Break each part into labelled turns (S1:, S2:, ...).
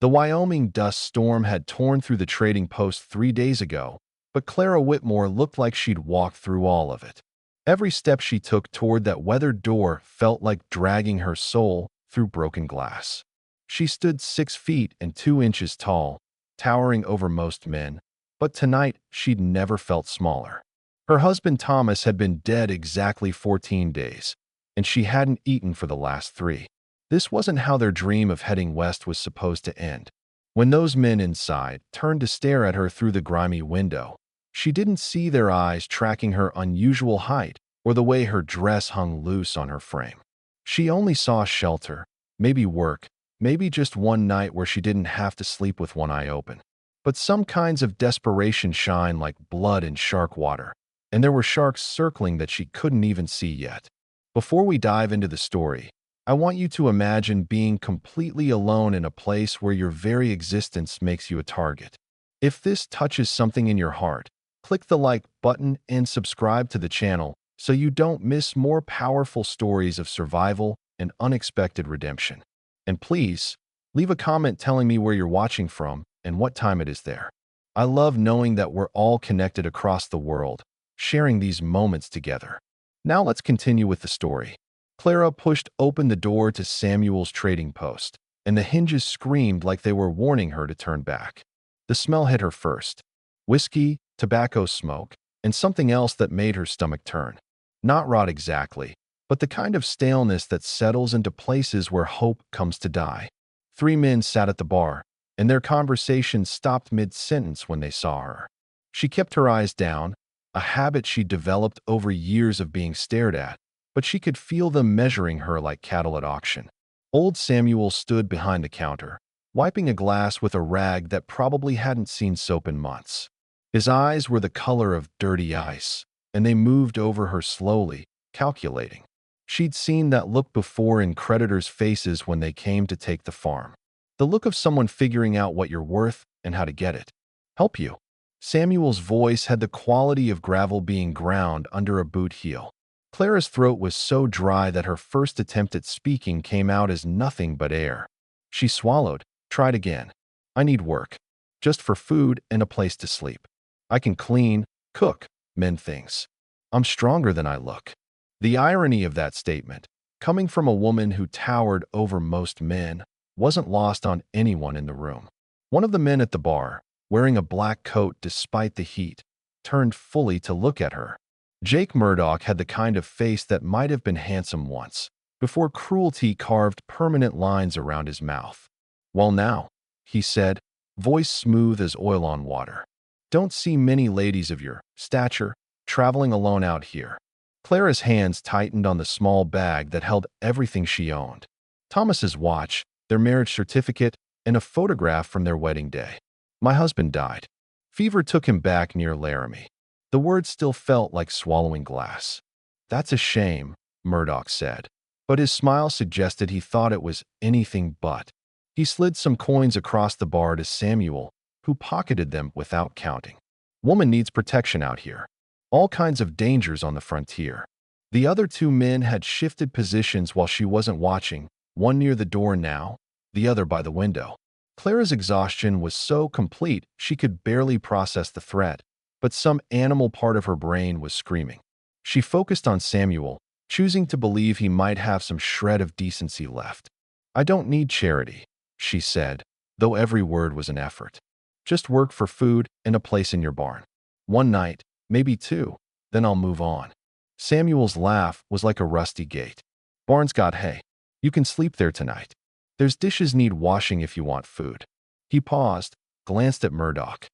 S1: The Wyoming dust storm had torn through the trading post 3 days ago, but Clara Whitmore looked like she'd walked through all of it. Every step she took toward that weathered door felt like dragging her soul through broken glass. She stood 6 feet and 2 inches tall, towering over most men, but tonight she'd never felt smaller. Her husband Thomas had been dead exactly 14 days, and she hadn't eaten for the last 3. This wasn't how their dream of heading west was supposed to end. When those men inside turned to stare at her through the grimy window, she didn't see their eyes tracking her unusual height or the way her dress hung loose on her frame. She only saw shelter, maybe work, maybe just one night where she didn't have to sleep with one eye open. But some kinds of desperation shine like blood in shark water, and there were sharks circling that she couldn't even see yet. Before we dive into the story, I want you to imagine being completely alone in a place where your very existence makes you a target. If this touches something in your heart, click the like button and subscribe to the channel so you don't miss more powerful stories of survival and unexpected redemption. And please, leave a comment telling me where you're watching from and what time it is there. I love knowing that we're all connected across the world, sharing these moments together. Now let's continue with the story. Clara pushed open the door to Samuel's trading post, and the hinges screamed like they were warning her to turn back. The smell hit her first: whiskey, tobacco smoke, and something else that made her stomach turn. Not rot exactly, but the kind of staleness that settles into places where hope comes to die. 3 men sat at the bar, and their conversation stopped mid-sentence when they saw her. She kept her eyes down, a habit she'd developed over years of being stared at, but she could feel them measuring her like cattle at auction. Old Samuel stood behind the counter, wiping a glass with a rag that probably hadn't seen soap in months. His eyes were the color of dirty ice, and they moved over her slowly, calculating. She'd seen that look before in creditors' faces when they came to take the farm. The look of someone figuring out what you're worth and how to get it. Help you. Samuel's voice had the quality of gravel being ground under a boot heel. Clara's throat was so dry that her first attempt at speaking came out as nothing but air. She swallowed, tried again. I need work. Just for food and a place to sleep. I can clean, cook, mend things. I'm stronger than I look. The irony of that statement, coming from a woman who towered over most men, wasn't lost on anyone in the room. One of the men at the bar, wearing a black coat despite the heat, turned fully to look at her. Jake Murdoch had the kind of face that might have been handsome once, before cruelty carved permanent lines around his mouth. Well now, he said, voice smooth as oil on water. Don't see many ladies of your stature traveling alone out here. Clara's hands tightened on the small bag that held everything she owned. Thomas's watch, their marriage certificate, and a photograph from their wedding day. My husband died. Fever took him back near Laramie. The words still felt like swallowing glass. That's a shame, Murdoch said, but his smile suggested he thought it was anything but. He slid some coins across the bar to Samuel, who pocketed them without counting. Woman needs protection out here. All kinds of dangers on the frontier. The other 2 men had shifted positions while she wasn't watching, one near the door now, the other by the window. Clara's exhaustion was so complete she could barely process the threat, but some animal part of her brain was screaming. She focused on Samuel, choosing to believe he might have some shred of decency left. I don't need charity, she said, though every word was an effort. Just work for food and a place in your barn. One night, maybe 2, then I'll move on. Samuel's laugh was like a rusty gate. Barn's got hay. You can sleep there tonight. There's dishes need washing if you want food. He paused, glanced at Murdoch.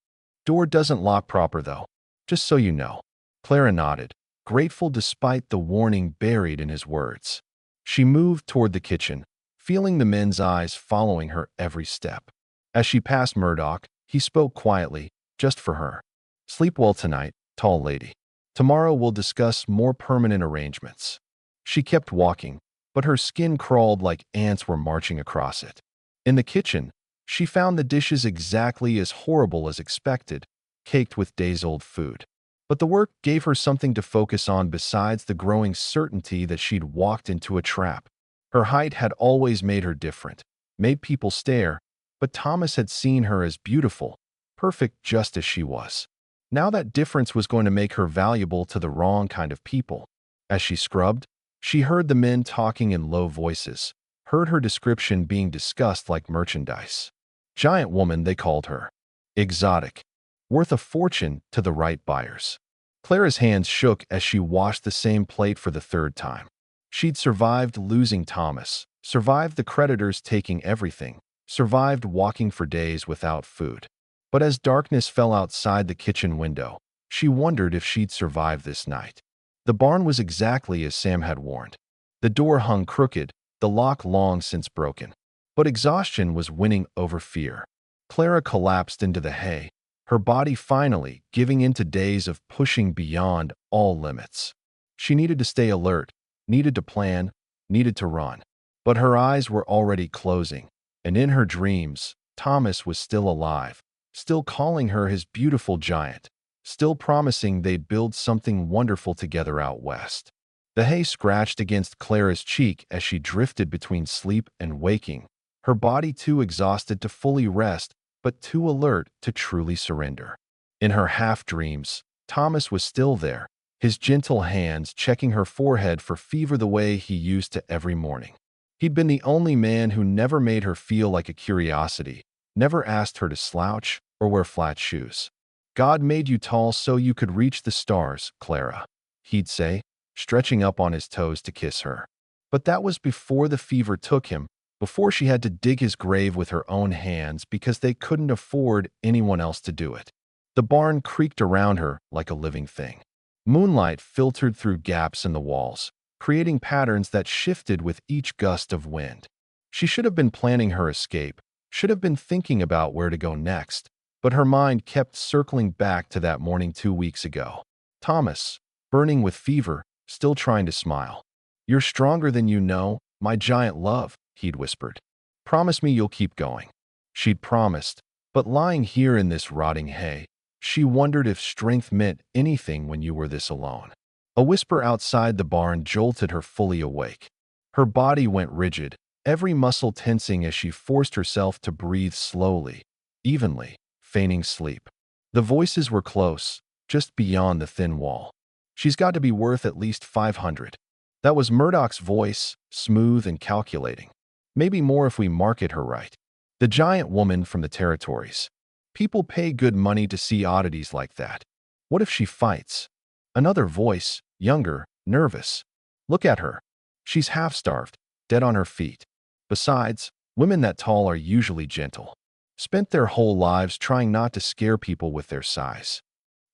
S1: Door doesn't lock proper though, just so you know. Clara nodded, grateful despite the warning buried in his words. She moved toward the kitchen, feeling the men's eyes following her every step. As she passed Murdoch, he spoke quietly, just for her. Sleep well tonight, tall lady. Tomorrow we'll discuss more permanent arrangements. She kept walking, but her skin crawled like ants were marching across it. In the kitchen, she found the dishes exactly as horrible as expected, caked with days-old food. But the work gave her something to focus on besides the growing certainty that she'd walked into a trap. Her height had always made her different, made people stare, But Thomas had seen her as beautiful, perfect just as she was. Now that difference was going to make her valuable to the wrong kind of people. As she scrubbed, she heard the men talking in low voices, heard her description being discussed like merchandise. Giant woman, they called her. Exotic. Worth a fortune to the right buyers. Clara's hands shook as she washed the same plate for the third time. She'd survived losing Thomas, survived the creditors taking everything, survived walking for days without food. But as darkness fell outside the kitchen window, she wondered if she'd survive this night. The barn was exactly as Sam had warned. The door hung crooked, the lock long since broken. But exhaustion was winning over fear. Clara collapsed into the hay, her body finally giving in to days of pushing beyond all limits. She needed to stay alert, needed to plan, needed to run. But her eyes were already closing, and in her dreams, Thomas was still alive, still calling her his beautiful giant, still promising they'd build something wonderful together out west. The hay scratched against Clara's cheek as she drifted between sleep and waking, her body too exhausted to fully rest, but too alert to truly surrender. In her half-dreams, Thomas was still there, his gentle hands checking her forehead for fever the way he used to every morning. He'd been the only man who never made her feel like a curiosity, never asked her to slouch or wear flat shoes. God made you tall so you could reach the stars, Clara, he'd say, stretching up on his toes to kiss her. But that was before the fever took him, before she had to dig his grave with her own hands because they couldn't afford anyone else to do it. The barn creaked around her like a living thing. Moonlight filtered through gaps in the walls, creating patterns that shifted with each gust of wind. She should have been planning her escape, should have been thinking about where to go next, but her mind kept circling back to that morning 2 weeks ago. Thomas, burning with fever, still trying to smile. "You're stronger than you know, my giant love," he'd whispered. "Promise me you'll keep going." She'd promised, but lying here in this rotting hay, she wondered if strength meant anything when you were this alone. A whisper outside the barn jolted her fully awake. Her body went rigid, every muscle tensing as she forced herself to breathe slowly, evenly, feigning sleep. The voices were close, just beyond the thin wall. "She's got to be worth at least 500. That was Murdoch's voice, smooth and calculating. "Maybe more if we market her right." The giant woman from the territories. People pay good money to see oddities like that. What if she fights? Another voice, younger, nervous. "Look at her. She's half-starved, dead on her feet. Besides, women that tall are usually gentle. Spent their whole lives trying not to scare people with their size."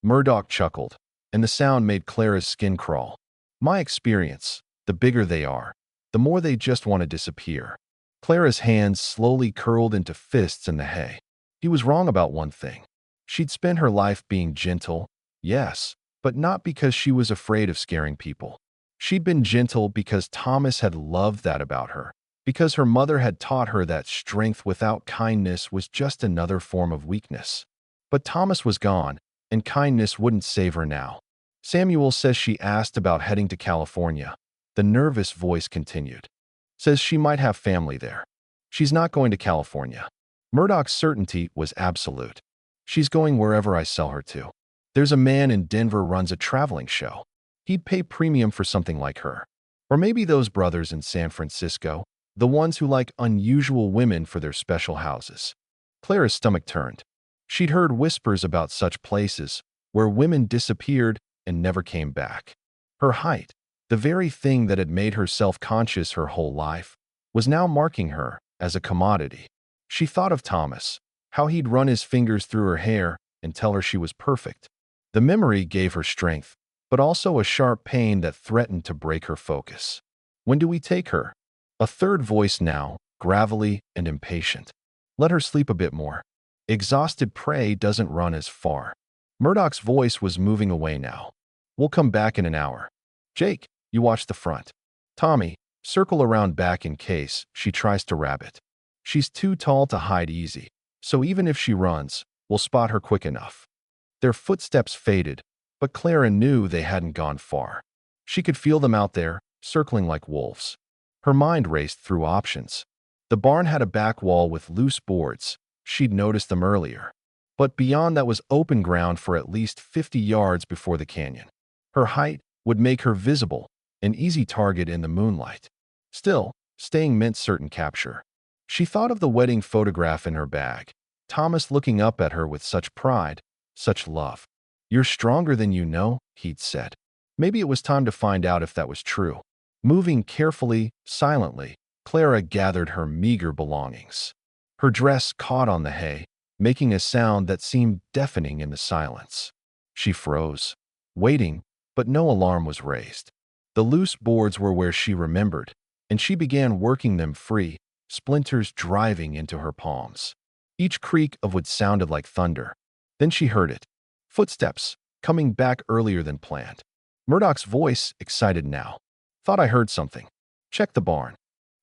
S1: Murdoch chuckled, and the sound made Clara's skin crawl. "My experience, the bigger they are, the more they just want to disappear." Clara's hands slowly curled into fists in the hay. He was wrong about one thing. She'd spent her life being gentle, yes, but not because she was afraid of scaring people. She'd been gentle because Thomas had loved that about her, because her mother had taught her that strength without kindness was just another form of weakness. But Thomas was gone, and kindness wouldn't save her now. "Samuel says she asked about heading to California." The nervous voice continued. "Says she might have family there. She's not going to California." Murdoch's certainty was absolute. "She's going wherever I sell her to. There's a man in Denver runs a traveling show. He'd pay premium for something like her. Or maybe those brothers in San Francisco, the ones who like unusual women for their special houses." Clara's stomach turned. She'd heard whispers about such places, where women disappeared and never came back. Her height, the very thing that had made her self-conscious her whole life, was now marking her as a commodity. She thought of Thomas, how he'd run his fingers through her hair and tell her she was perfect. The memory gave her strength, but also a sharp pain that threatened to break her focus. "When do we take her?" A third voice now, gravelly and impatient. "Let her sleep a bit more. Exhausted prey doesn't run as far." Murdoch's voice was moving away now. "We'll come back in an hour. Jake, you watch the front. Tommy, circle around back in case she tries to rabbit. She's too tall to hide easy, so even if she runs, we'll spot her quick enough." Their footsteps faded, but Clara knew they hadn't gone far. She could feel them out there, circling like wolves. Her mind raced through options. The barn had a back wall with loose boards. She'd noticed them earlier. But beyond that was open ground for at least 50 yards before the canyon. Her height would make her visible, an easy target in the moonlight. Still, staying meant certain capture. She thought of the wedding photograph in her bag. Thomas looking up at her with such pride, such love. "You're stronger than you know," he'd said. Maybe it was time to find out if that was true. Moving carefully, silently, Clara gathered her meager belongings. Her dress caught on the hay, making a sound that seemed deafening in the silence. She froze, waiting, but no alarm was raised. The loose boards were where she remembered, and she began working them free, splinters driving into her palms. Each creak of wood sounded like thunder. Then she heard it. Footsteps, coming back earlier than planned. Murdoch's voice, excited now. "Thought I heard something. Check the barn."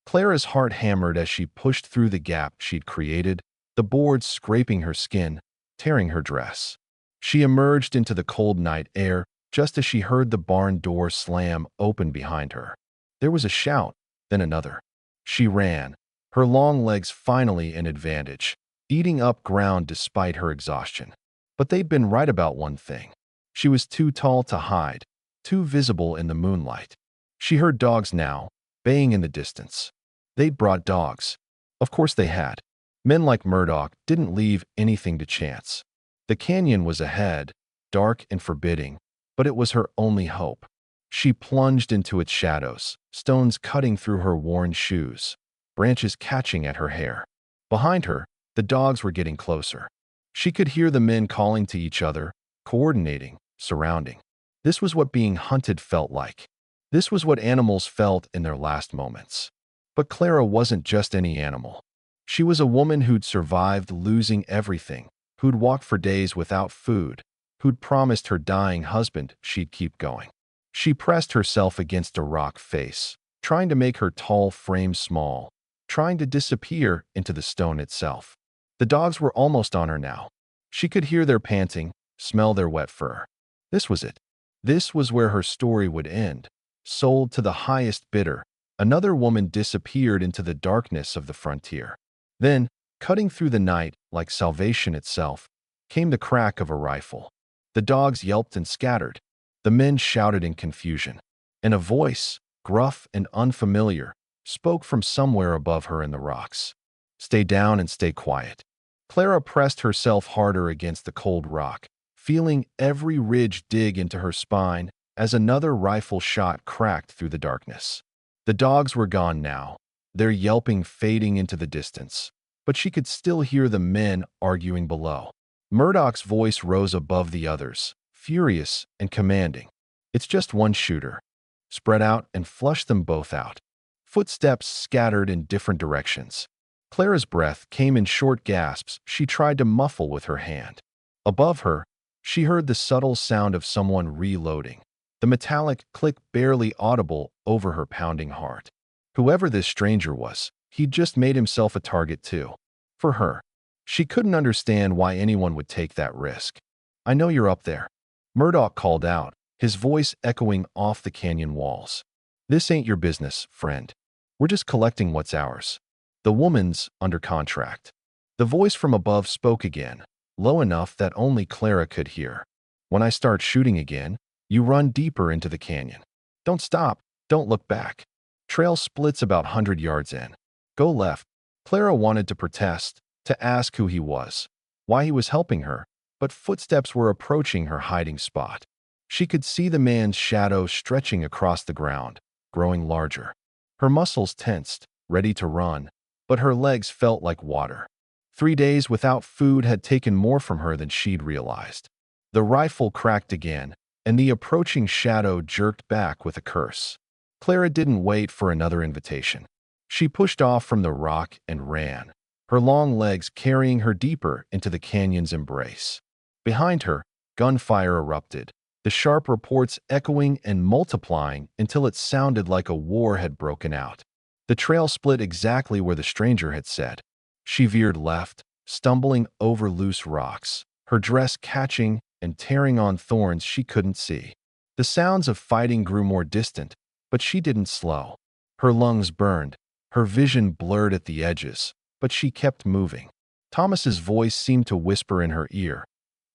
S1: Clara's heart hammered as she pushed through the gap she'd created, the boards scraping her skin, tearing her dress. She emerged into the cold night air just as she heard the barn door slam open behind her. There was a shout, then another. She ran, her long legs finally an advantage, eating up ground despite her exhaustion. But they'd been right about one thing. She was too tall to hide, too visible in the moonlight. She heard dogs now, baying in the distance. They'd brought dogs. Of course they had. Men like Murdoch didn't leave anything to chance. The canyon was ahead, dark and forbidding, but it was her only hope. She plunged into its shadows, stones cutting through her worn shoes, branches catching at her hair. Behind her, the dogs were getting closer. She could hear the men calling to each other, coordinating, surrounding. This was what being hunted felt like. This was what animals felt in their last moments. But Clara wasn't just any animal. She was a woman who'd survived losing everything, who'd walked for days without food, who'd promised her dying husband she'd keep going. She pressed herself against a rock face, trying to make her tall frame small, trying to disappear into the stone itself. The dogs were almost on her now. She could hear their panting, smell their wet fur. This was it. This was where her story would end. Sold to the highest bidder, another woman disappeared into the darkness of the frontier. Then, cutting through the night like salvation itself, came the crack of a rifle. The dogs yelped and scattered. The men shouted in confusion. And a voice, gruff and unfamiliar, spoke from somewhere above her in the rocks. "Stay down and stay quiet." Clara pressed herself harder against the cold rock, feeling every ridge dig into her spine as another rifle shot cracked through the darkness. The dogs were gone now, their yelping fading into the distance, but she could still hear the men arguing below. Murdoch's voice rose above the others, furious and commanding. "It's just one shooter. Spread out and flush them both out." Footsteps scattered in different directions. Clara's breath came in short gasps she tried to muffle with her hand. Above her, she heard the subtle sound of someone reloading, the metallic click barely audible over her pounding heart. Whoever this stranger was, he'd just made himself a target too. For her. She couldn't understand why anyone would take that risk. "I know you're up there," Murdoch called out, his voice echoing off the canyon walls. "This ain't your business, friend. We're just collecting what's ours. The woman's under contract." The voice from above spoke again, low enough that only Clara could hear. "When I start shooting again, you run deeper into the canyon. Don't stop, don't look back. Trail splits about 100 yards in. Go left." Clara wanted to protest, to ask who he was, why he was helping her, but footsteps were approaching her hiding spot. She could see the man's shadow stretching across the ground, growing larger. Her muscles tensed, ready to run, but her legs felt like water. 3 days without food had taken more from her than she'd realized. The rifle cracked again, and the approaching shadow jerked back with a curse. Clara didn't wait for another invitation. She pushed off from the rock and ran, her long legs carrying her deeper into the canyon's embrace. Behind her, gunfire erupted, the sharp reports echoing and multiplying until it sounded like a war had broken out. The trail split exactly where the stranger had said. She veered left, stumbling over loose rocks, her dress catching and tearing on thorns she couldn't see. The sounds of fighting grew more distant, but she didn't slow. Her lungs burned, Her vision blurred at the edges, but she kept moving. Thomas's voice seemed to whisper in her ear,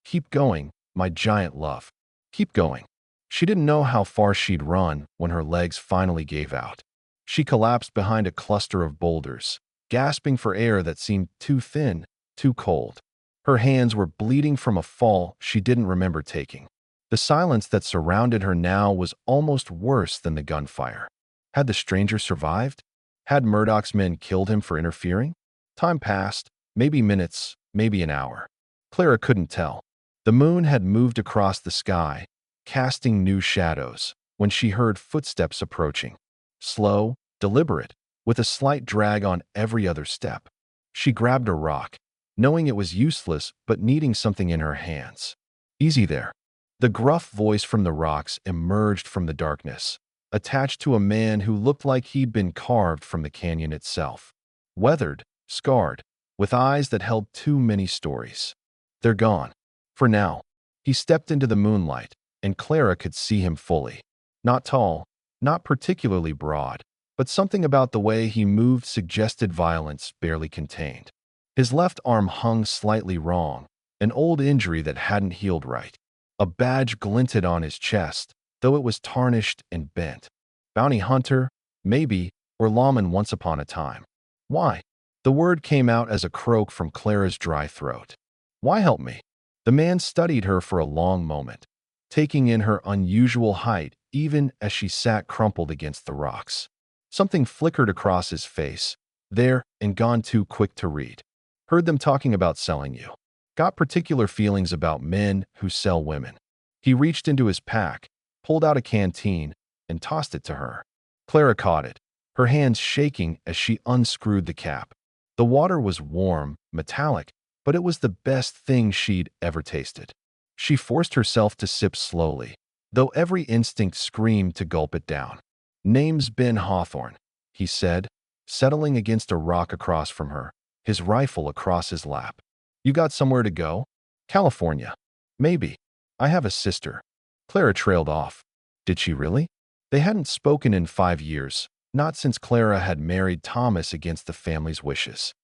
S1: "Keep going, my giant love. Keep going." She didn't know how far she'd run when her legs finally gave out. She collapsed behind a cluster of boulders, gasping for air that seemed too thin, too cold. Her hands were bleeding from a fall she didn't remember taking. The silence that surrounded her now was almost worse than the gunfire. Had the stranger survived? Had Murdoch's men killed him for interfering? Time passed, maybe minutes, maybe an hour. Clara couldn't tell. The moon had moved across the sky, casting new shadows, when she heard footsteps approaching. Slow, deliberate, with a slight drag on every other step. She grabbed a rock, knowing it was useless but needing something in her hands. "Easy there." The gruff voice from the rocks emerged from the darkness, attached to a man who looked like he'd been carved from the canyon itself. Weathered, scarred, with eyes that held too many stories. "They're gone. For now." He stepped into the moonlight, and Clara could see him fully. Not tall, not particularly broad, but something about the way he moved suggested violence barely contained. His left arm hung slightly wrong, an old injury that hadn't healed right. A badge glinted on his chest, though it was tarnished and bent. Bounty hunter, maybe, or lawman once upon a time. "Why?" The word came out as a croak from Clara's dry throat. "Why help me?" The man studied her for a long moment, taking in her unusual height even as she sat crumpled against the rocks. Something flickered across his face, there and gone too quick to read. "Heard them talking about selling you. Got particular feelings about men who sell women." He reached into his pack, pulled out a canteen, and tossed it to her. Clara caught it, her hands shaking as she unscrewed the cap. The water was warm, metallic, but it was the best thing she'd ever tasted. She forced herself to sip slowly, though every instinct screamed to gulp it down. "Name's Ben Hawthorne," he said, settling against a rock across from her, his rifle across his lap. "You got somewhere to go?" "California. Maybe. I have a sister." Clara trailed off. Did she really? They hadn't spoken in 5 years, not since Clara had married Thomas against the family's wishes.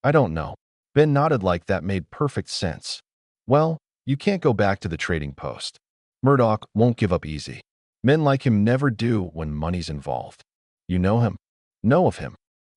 S1: "I don't know." Ben nodded like that made perfect sense. "Well, you can't go back to the trading post. Murdoch won't give up easy. Men like him never do when money's involved." "You know him?" "Know of him.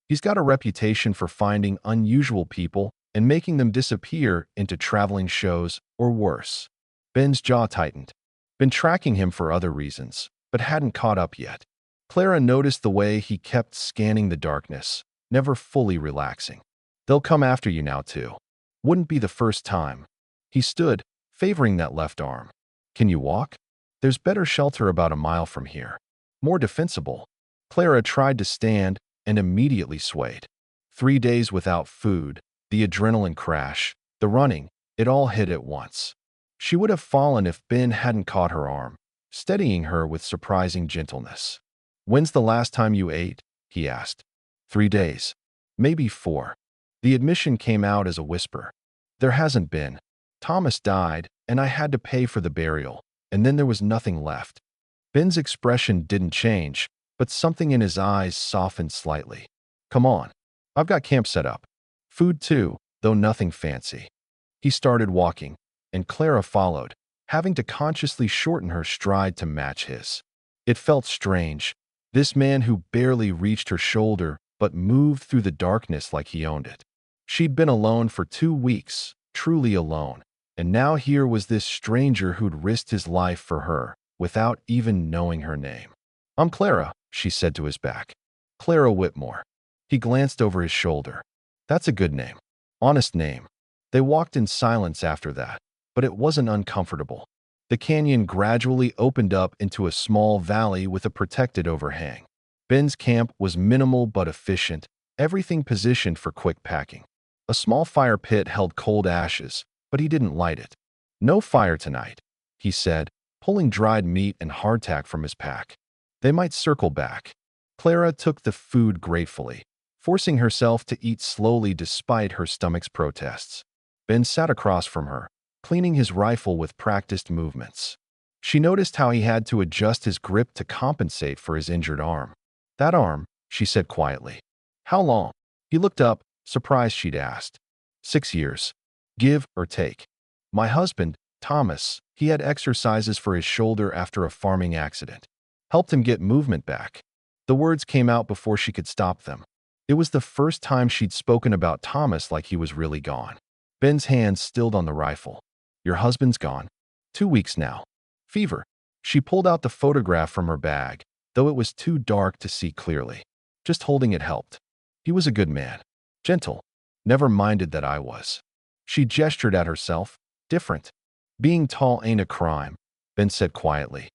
S1: He's got a reputation for finding unusual people and making them disappear into traveling shows or worse." Ben's jaw tightened. Been tracking him for other reasons, but hadn't caught up yet. Clara noticed the way he kept scanning the darkness, never fully relaxing. "They'll come after you now, too. Wouldn't be the first time." He stood, favoring that left arm. "Can you walk?" "There's better shelter about a mile from here. More defensible." Clara tried to stand and immediately swayed. 3 days without food, the adrenaline crash, the running, it all hit at once. She would have fallen if Ben hadn't caught her arm, steadying her with surprising gentleness. "When's the last time you ate?" he asked. 3 days. Maybe 4. The admission came out as a whisper. "There hasn't been. Thomas died, and I had to pay for the burial, and then there was nothing left." Ben's expression didn't change, but something in his eyes softened slightly. "Come on. I've got camp set up. Food too, though nothing fancy." He started walking, and Clara followed, having to consciously shorten her stride to match his. It felt strange, this man who barely reached her shoulder but moved through the darkness like he owned it. She'd been alone for 2 weeks, truly alone, and now here was this stranger who'd risked his life for her, without even knowing her name. "I'm Clara," she said to his back. "Clara Whitmore." He glanced over his shoulder. "That's a good name. Honest name." They walked in silence after that, but it wasn't uncomfortable. The canyon gradually opened up into a small valley with a protected overhang. Ben's camp was minimal but efficient, everything positioned for quick packing. A small fire pit held cold ashes, but he didn't light it. "No fire tonight," he said, pulling dried meat and hardtack from his pack. "They might circle back." Clara took the food gratefully, forcing herself to eat slowly despite her stomach's protests. Ben sat across from her, cleaning his rifle with practiced movements. She noticed how he had to adjust his grip to compensate for his injured arm. "That arm," she said quietly. How long? He looked up, surprised she'd asked. 6 years. Give or take. My husband, Thomas, he had exercises for his shoulder after a farming accident. Helped him get movement back. The words came out before she could stop them. It was the first time she'd spoken about Thomas like he was really gone. Ben's hands stilled on the rifle. Your husband's gone. 2 weeks now. Fever. She pulled out the photograph from her bag, though it was too dark to see clearly. Just holding it helped. He was a good man. Gentle. Never minded that I was. She gestured at herself. Different. Being tall ain't a crime, Ben said quietly.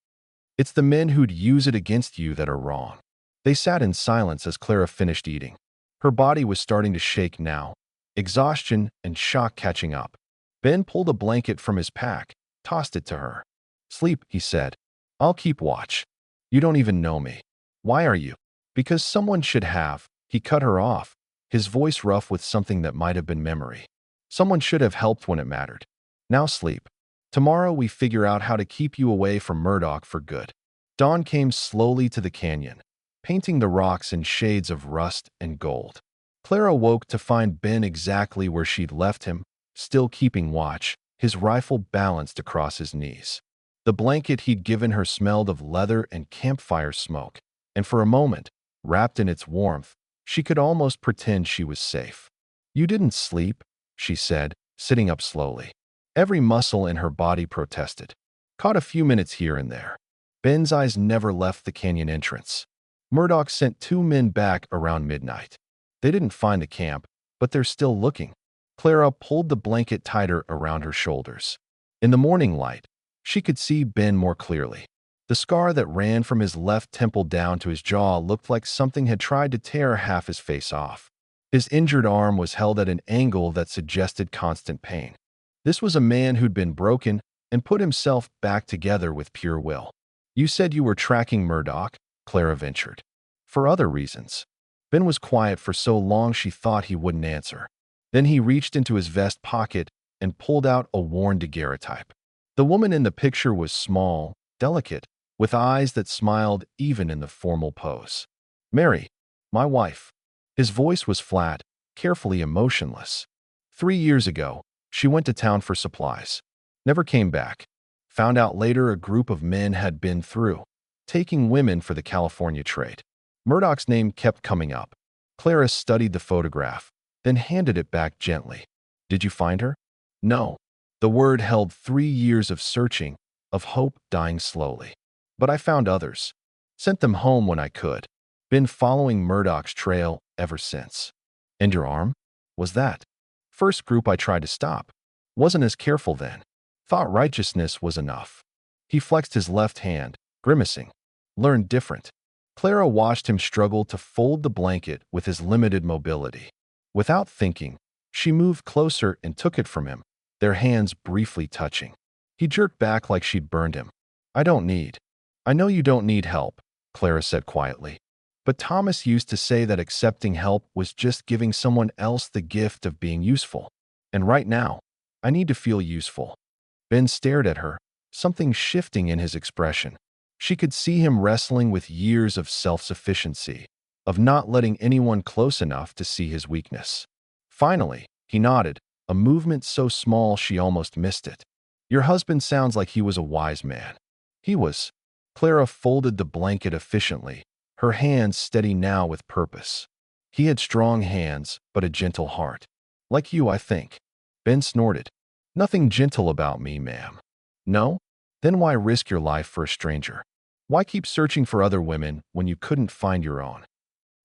S1: It's the men who'd use it against you that are wrong. They sat in silence as Clara finished eating. Her body was starting to shake now, exhaustion and shock catching up. Ben pulled a blanket from his pack, tossed it to her. Sleep, he said. I'll keep watch. You don't even know me. Why are you? Because someone should have. He cut her off, his voice rough with something that might have been memory. Someone should have helped when it mattered. Now sleep. Tomorrow we figure out how to keep you away from Murdoch for good. Dawn came slowly to the canyon, painting the rocks in shades of rust and gold. Clara woke to find Ben exactly where she'd left him, still keeping watch, his rifle balanced across his knees. The blanket he'd given her smelled of leather and campfire smoke, and for a moment, wrapped in its warmth, she could almost pretend she was safe. You didn't sleep, she said, sitting up slowly. Every muscle in her body protested. Caught a few minutes here and there. Ben's eyes never left the canyon entrance. Murdoch sent 2 men back around midnight. They didn't find the camp, but they're still looking. Clara pulled the blanket tighter around her shoulders. In the morning light, she could see Ben more clearly. The scar that ran from his left temple down to his jaw looked like something had tried to tear half his face off. His injured arm was held at an angle that suggested constant pain. This was a man who'd been broken and put himself back together with pure will. You said you were tracking Murdoch, Clara ventured. For other reasons. Ben was quiet for so long she thought he wouldn't answer. Then he reached into his vest pocket and pulled out a worn daguerreotype. The woman in the picture was small, delicate, with eyes that smiled even in the formal pose. Mary, my wife. His voice was flat, carefully emotionless. 3 years ago, she went to town for supplies. Never came back. Found out later a group of men had been through, taking women for the California trade. Murdoch's name kept coming up. Clara studied the photograph, then handed it back gently. Did you find her? No. The word held 3 years of searching, of hope dying slowly. But I found others. Sent them home when I could. Been following Murdoch's trail ever since. And your arm? Was that? First group I tried to stop. Wasn't as careful then. Thought righteousness was enough. He flexed his left hand, grimacing. Learned different. Clara watched him struggle to fold the blanket with his limited mobility. Without thinking, she moved closer and took it from him, their hands briefly touching. He jerked back like she'd burned him. I know you don't need help, Clara said quietly. But Thomas used to say that accepting help was just giving someone else the gift of being useful. And right now, I need to feel useful. Ben stared at her, something shifting in his expression. She could see him wrestling with years of self-sufficiency, of not letting anyone close enough to see his weakness. Finally, he nodded, a movement so small she almost missed it. Your husband sounds like he was a wise man. He was. Clara folded the blanket efficiently, her hands steady now with purpose. He had strong hands, but a gentle heart. Like you, I think. Ben snorted. Nothing gentle about me, ma'am. No? Then why risk your life for a stranger? Why keep searching for other women when you couldn't find your own?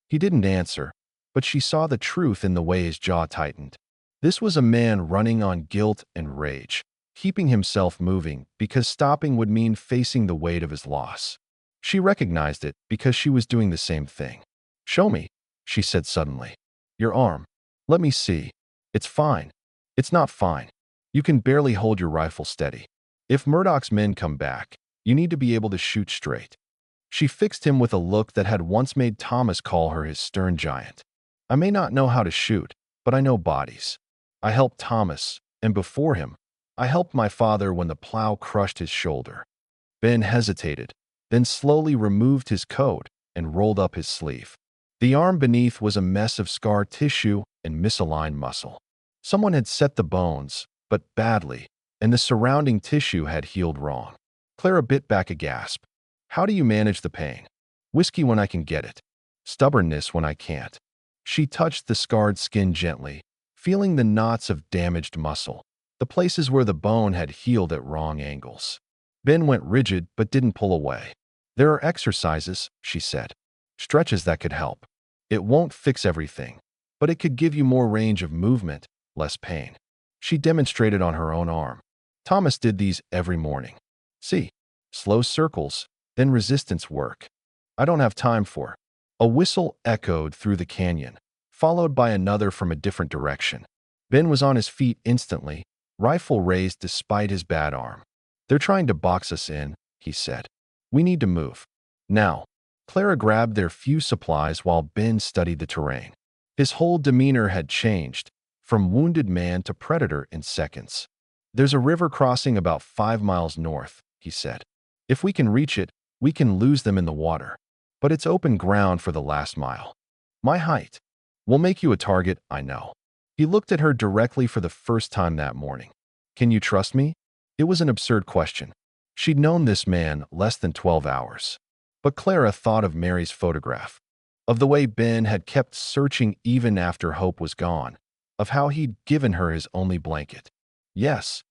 S1: He didn't answer, but she saw the truth in the way his jaw tightened. This was a man running on guilt and rage, keeping himself moving because stopping would mean facing the weight of his loss. She recognized it because she was doing the same thing. Show me, she said suddenly. Your arm. Let me see. It's fine. It's not fine. You can barely hold your rifle steady. If Murdoch's men come back, you need to be able to shoot straight. She fixed him with a look that had once made Thomas call her his stern giant. I may not know how to shoot, but I know bodies. I helped Thomas, and before him, I helped my father when the plow crushed his shoulder. Ben hesitated, then slowly removed his coat and rolled up his sleeve. The arm beneath was a mess of scar tissue and misaligned muscle. Someone had set the bones, but badly, and the surrounding tissue had healed wrong. Clara bit back a gasp. How do you manage the pain? Whiskey when I can get it. Stubbornness when I can't. She touched the scarred skin gently, feeling the knots of damaged muscle, the places where the bone had healed at wrong angles. Ben went rigid but didn't pull away. There are exercises, she said. Stretches that could help. It won't fix everything, but it could give you more range of movement, less pain. She demonstrated on her own arm. Thomas did these every morning. See, slow circles, then resistance work. I don't have time for. A whistle echoed through the canyon, followed by another from a different direction. Ben was on his feet instantly, rifle raised despite his bad arm. They're trying to box us in, he said. We need to move. Now. Clara grabbed their few supplies while Ben studied the terrain. His whole demeanor had changed, from wounded man to predator in seconds. There's a river crossing about 5 miles north, he said. If we can reach it, we can lose them in the water. But it's open ground for the last mile. My height will make you a target, I know. He looked at her directly for the first time that morning. Can you trust me? It was an absurd question. She'd known this man less than 12 hours. But Clara thought of Mary's photograph, of the way Ben had kept searching even after hope was gone, of how he'd given her his only blanket. Yes.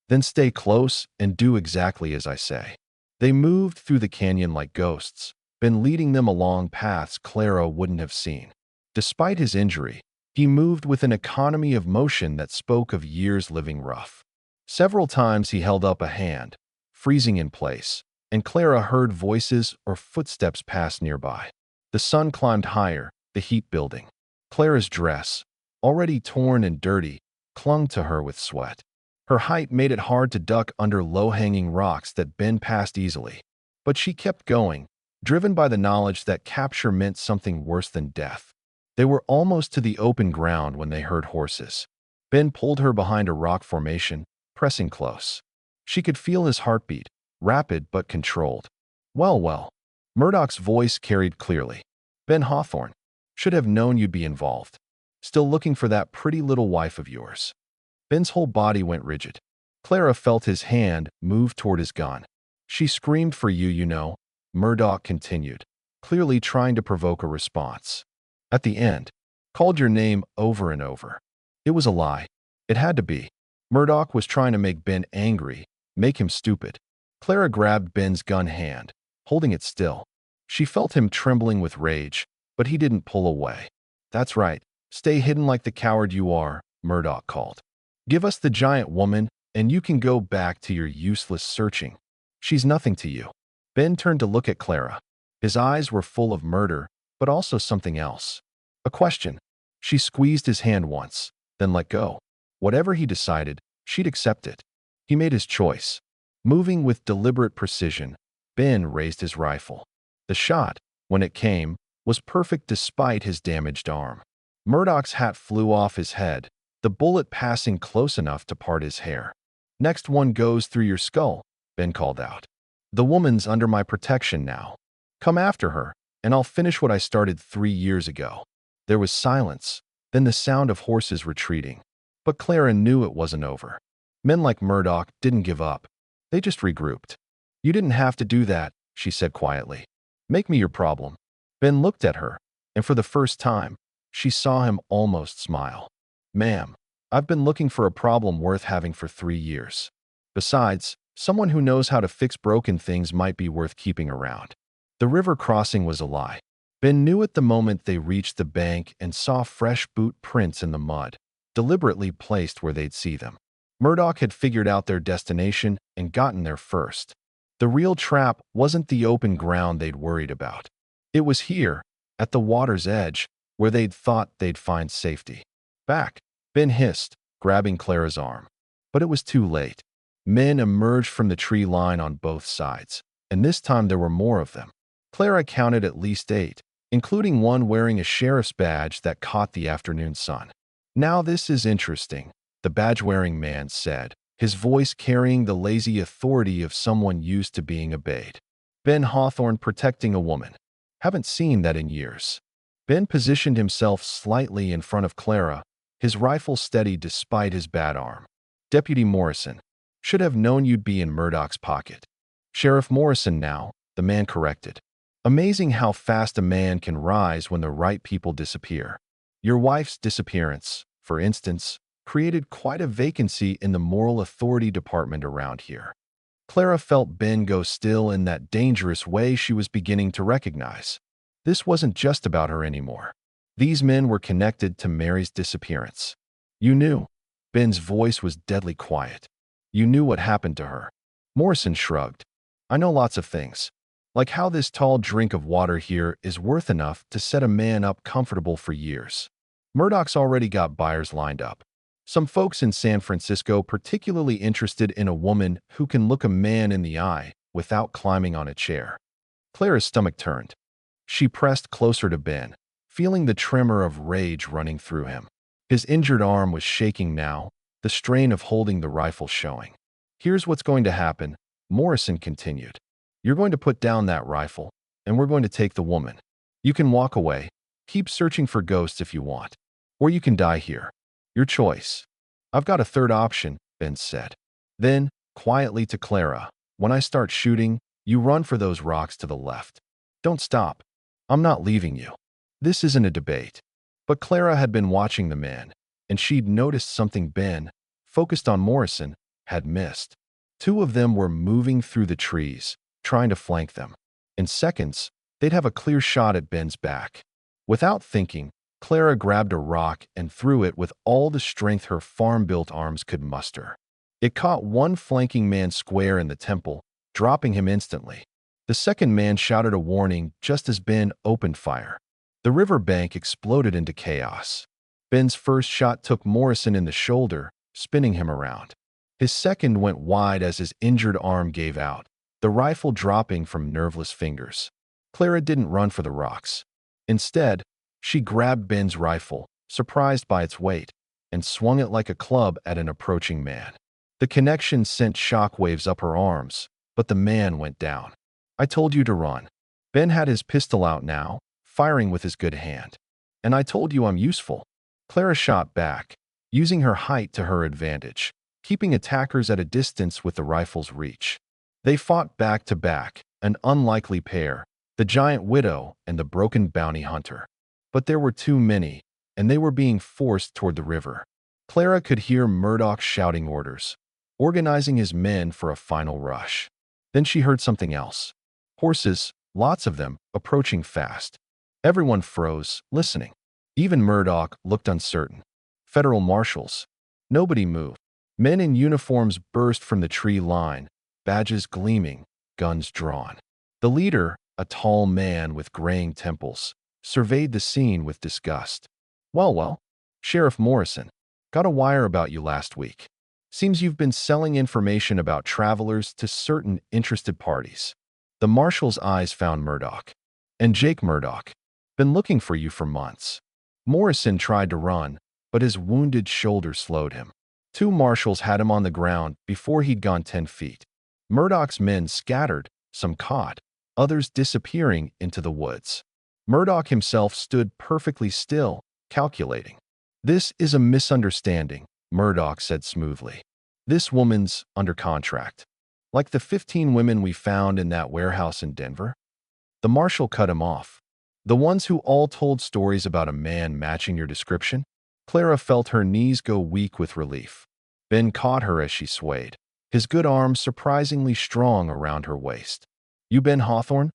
S1: Then stay close and do exactly as I say. They moved through the canyon like ghosts, Ben leading them along paths Clara wouldn't have seen. Despite his injury, he moved with an economy of motion that spoke of years living rough. Several times he held up a hand, freezing in place, and Clara heard voices or footsteps pass nearby. The sun climbed higher, the heat building. Clara's dress, already torn and dirty, clung to her with sweat. Her height made it hard to duck under low-hanging rocks that Ben passed easily. But she kept going, driven by the knowledge that capture meant something worse than death. They were almost to the open ground when they heard horses. Ben pulled her behind a rock formation, pressing close. She could feel his heartbeat, rapid but controlled. Well. Murdoch's voice carried clearly. Ben Hawthorne. Should have known you'd be involved. Still looking for that pretty little wife of yours. Ben's whole body went rigid. Clara felt his hand move toward his gun. She screamed for you, you know, Murdoch continued, clearly trying to provoke a response. At the end, called your name over and over. It was a lie. It had to be. Murdoch was trying to make Ben angry, make him stupid. Clara grabbed Ben's gun hand, holding it still. She felt him trembling with rage, but he didn't pull away. That's right. Stay hidden like the coward you are, Murdoch called. Give us the giant woman, and you can go back to your useless searching. She's nothing to you. Ben turned to look at Clara. His eyes were full of murder, but also something else. A question. She squeezed his hand once, then let go. Whatever he decided, she'd accept it. He made his choice. Moving with deliberate precision, Ben raised his rifle. The shot, when it came, was perfect despite his damaged arm. Murdoch's hat flew off his head, the bullet passing close enough to part his hair. Next one goes through your skull, Ben called out. The woman's under my protection now. Come after her, and I'll finish what I started 3 years ago. There was silence, then the sound of horses retreating. But Clara knew it wasn't over. Men like Murdoch didn't give up. They just regrouped. You didn't have to do that, she said quietly. Make me your problem. Ben looked at her, and for the first time, she saw him almost smile. Ma'am, I've been looking for a problem worth having for 3 years. Besides, someone who knows how to fix broken things might be worth keeping around. The river crossing was a lie. Ben knew at the moment they reached the bank and saw fresh boot prints in the mud, deliberately placed where they'd see them. Murdoch had figured out their destination and gotten there first. The real trap wasn't the open ground they'd worried about. It was here, at the water's edge, where they'd thought they'd find safety. Back, Ben hissed, grabbing Clara's arm. But it was too late. Men emerged from the tree line on both sides, and this time there were more of them. Clara counted at least 8, including one wearing a sheriff's badge that caught the afternoon sun. Now this is interesting, the badge-wearing man said, his voice carrying the lazy authority of someone used to being obeyed. Ben Hawthorne protecting a woman. Haven't seen that in years. Ben positioned himself slightly in front of Clara, his rifle steady despite his bad arm. Deputy Morrison. Should have known you'd be in Murdoch's pocket. Sheriff Morrison now, the man corrected. Amazing how fast a man can rise when the right people disappear. Your wife's disappearance, for instance, created quite a vacancy in the moral authority department around here. Clara felt Ben go still in that dangerous way she was beginning to recognize. This wasn't just about her anymore. These men were connected to Mary's disappearance. You knew. Ben's voice was deadly quiet. You knew what happened to her. Morrison shrugged. I know lots of things. Like how this tall drink of water here is worth enough to set a man up comfortable for years. Murdoch's already got buyers lined up. Some folks in San Francisco particularly interested in a woman who can look a man in the eye without climbing on a chair. Clara's stomach turned. She pressed closer to Ben, feeling the tremor of rage running through him. His injured arm was shaking now, the strain of holding the rifle showing. Here's what's going to happen, Morrison continued. You're going to put down that rifle, and we're going to take the woman. You can walk away, keep searching for ghosts if you want, or you can die here. Your choice. I've got a third option, Ben said. Then, quietly to Clara, when I start shooting, you run for those rocks to the left. Don't stop. I'm not leaving you. This isn't a debate. But Clara had been watching the man, and she'd noticed something Ben, focused on Morrison, had missed. Two of them were moving through the trees, trying to flank them. In seconds, they'd have a clear shot at Ben's back. Without thinking, Clara grabbed a rock and threw it with all the strength her farm-built arms could muster. It caught one flanking man square in the temple, dropping him instantly. The second man shouted a warning just as Ben opened fire. The riverbank exploded into chaos. Ben's first shot took Morrison in the shoulder, spinning him around. His second went wide as his injured arm gave out, the rifle dropping from nerveless fingers. Clara didn't run for the rocks. Instead, she grabbed Ben's rifle, surprised by its weight, and swung it like a club at an approaching man. The connection sent shockwaves up her arms, but the man went down. I told you to run. Ben had his pistol out now, firing with his good hand. And I told you I'm useful. Clara shot back, using her height to her advantage, keeping attackers at a distance with the rifle's reach. They fought back to back, an unlikely pair, the giant widow and the broken bounty hunter. But there were too many, and they were being forced toward the river. Clara could hear Murdoch shouting orders, organizing his men for a final rush. Then she heard something else. Horses, lots of them, approaching fast. Everyone froze, listening. Even Murdoch looked uncertain. Federal marshals. Nobody moved. Men in uniforms burst from the tree line, badges gleaming, guns drawn. The leader, a tall man with graying temples, surveyed the scene with disgust. Well, Sheriff Morrison, got a wire about you last week. Seems you've been selling information about travelers to certain interested parties. The marshal's eyes found Murdoch. And Jake Murdoch. Been looking for you for months. Morrison tried to run, but his wounded shoulder slowed him. Two marshals had him on the ground before he'd gone 10 feet. Murdoch's men scattered, some caught, others disappearing into the woods. Murdoch himself stood perfectly still, calculating. This is a misunderstanding, Murdoch said smoothly. This woman's under contract. Like the 15 women we found in that warehouse in Denver? The marshal cut him off. The ones who all told stories about a man matching your description? Clara felt her knees go weak with relief. Ben caught her as she swayed, his good arm surprisingly strong around her waist. You Ben Hawthorne?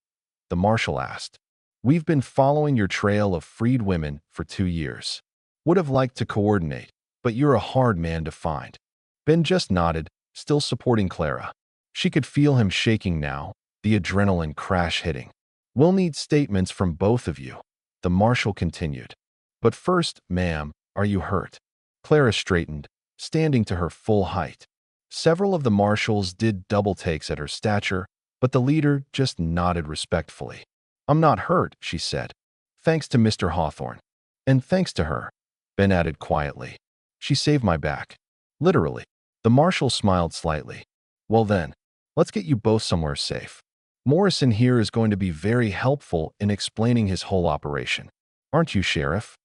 S1: The marshal asked. We've been following your trail of freed women for 2 years. Would have liked to coordinate, but you're a hard man to find. Ben just nodded, still supporting Clara. She could feel him shaking now, the adrenaline crash hitting. We'll need statements from both of you, the marshal continued. But first, ma'am, are you hurt? Clara straightened, standing to her full height. Several of the marshals did double takes at her stature, but the leader just nodded respectfully. I'm not hurt, she said. Thanks to Mr. Hawthorne. And thanks to her, Ben added quietly. She saved my back. Literally. The marshal smiled slightly. Well then, let's get you both somewhere safe. Morrison here is going to be very helpful in explaining his whole operation. Aren't you, Sheriff?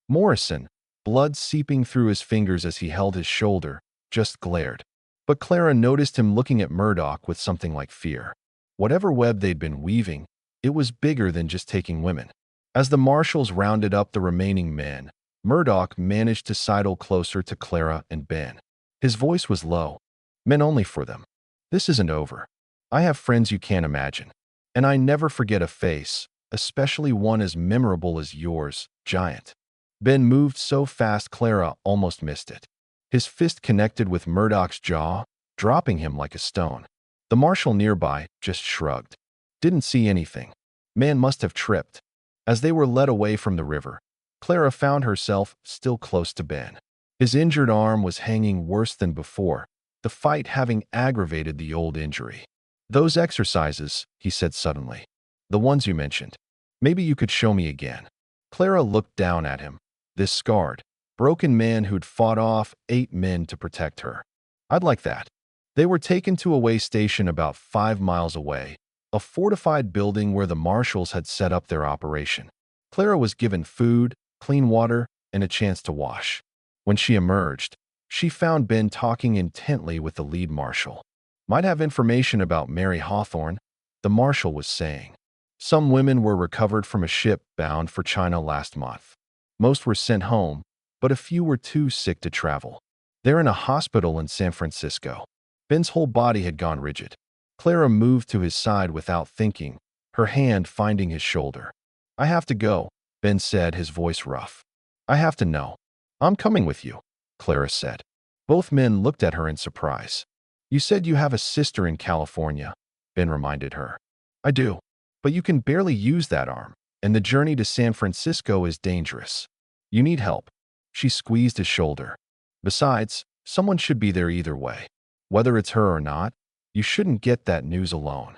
S1: Morrison, blood seeping through his fingers as he held his shoulder, just glared. But Clara noticed him looking at Murdoch with something like fear. Whatever web they'd been weaving, it was bigger than just taking women. As the marshals rounded up the remaining men, Murdoch managed to sidle closer to Clara and Ben. His voice was low. Men only for them. This isn't over. I have friends you can't imagine. And I never forget a face, especially one as memorable as yours, Giant. Ben moved so fast Clara almost missed it. His fist connected with Murdoch's jaw, dropping him like a stone. The marshal nearby just shrugged. Didn't see anything. Man must have tripped. As they were led away from the river, Clara found herself still close to Ben. His injured arm was hanging worse than before, the fight having aggravated the old injury. Those exercises, he said suddenly. The ones you mentioned. Maybe you could show me again. Clara looked down at him. This scarred, broken man who'd fought off 8 men to protect her. I'd like that. They were taken to a way station about 5 miles away, a fortified building where the marshals had set up their operation. Clara was given food, clean water, and a chance to wash. When she emerged, she found Ben talking intently with the lead marshal. Might have information about Mary Hawthorne, the marshal was saying. Some women were recovered from a ship bound for China last month. Most were sent home, but a few were too sick to travel. They're in a hospital in San Francisco. Ben's whole body had gone rigid. Clara moved to his side without thinking, her hand finding his shoulder. I have to go, Ben said, his voice rough. I have to know. I'm coming with you, Clara said. Both men looked at her in surprise. You said you have a sister in California, Ben reminded her. I do, but you can barely use that arm, and the journey to San Francisco is dangerous. You need help. She squeezed his shoulder. Besides, someone should be there either way. Whether it's her or not, you shouldn't get that news alone.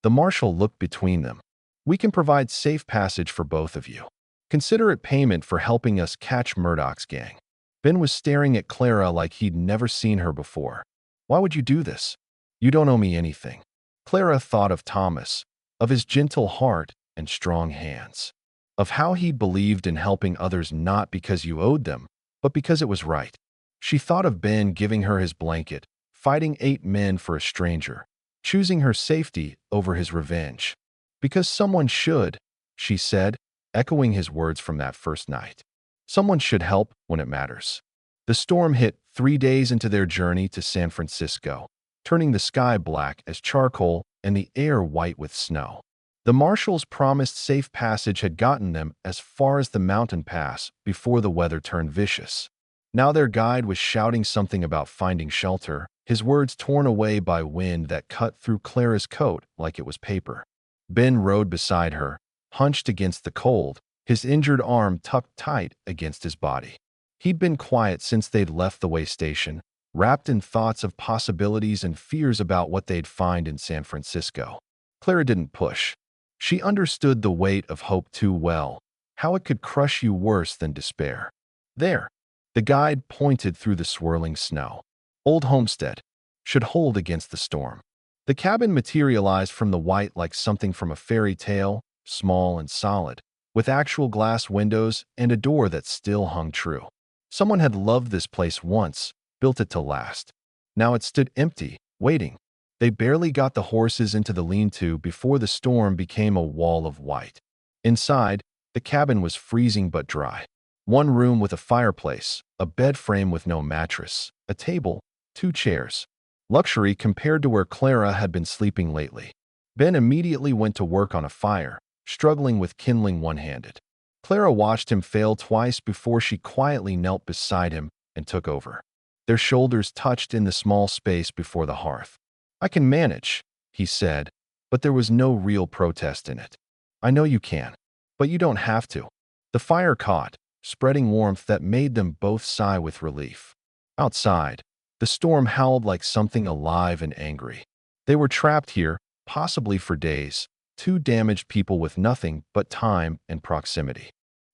S1: The marshal looked between them. We can provide safe passage for both of you. Consider it payment for helping us catch Murdoch's gang. Ben was staring at Clara like he'd never seen her before. Why would you do this? You don't owe me anything. Clara thought of Thomas, of his gentle heart and strong hands, of how he believed in helping others not because you owed them, but because it was right. She thought of Ben giving her his blanket, fighting 8 men for a stranger, choosing her safety over his revenge. Because someone should, she said, echoing his words from that first night. Someone should help when it matters. The storm hit 3 days into their journey to San Francisco, turning the sky black as charcoal and the air white with snow. The marshals' promised safe passage had gotten them as far as the mountain pass before the weather turned vicious. Now their guide was shouting something about finding shelter, his words torn away by wind that cut through Clara's coat like it was paper. Ben rode beside her, hunched against the cold, his injured arm tucked tight against his body. He'd been quiet since they'd left the way station, wrapped in thoughts of possibilities and fears about what they'd find in San Francisco. Clara didn't push. She understood the weight of hope too well, how it could crush you worse than despair. There, the guide pointed through the swirling snow. Old Homestead should hold against the storm. The cabin materialized from the white like something from a fairy tale, small and solid, with actual glass windows and a door that still hung true. Someone had loved this place once, built it to last. Now it stood empty, waiting. They barely got the horses into the lean-to before the storm became a wall of white. Inside, the cabin was freezing but dry. One room with a fireplace, a bed frame with no mattress, a table, 2 chairs. Luxury compared to where Clara had been sleeping lately. Ben immediately went to work on a fire, struggling with kindling one-handed. Clara watched him fail twice before she quietly knelt beside him and took over. Their shoulders touched in the small space before the hearth. I can manage, he said, but there was no real protest in it. I know you can, but you don't have to. The fire caught, spreading warmth that made them both sigh with relief. Outside, the storm howled like something alive and angry. They were trapped here, possibly for days, 2 damaged people with nothing but time and proximity.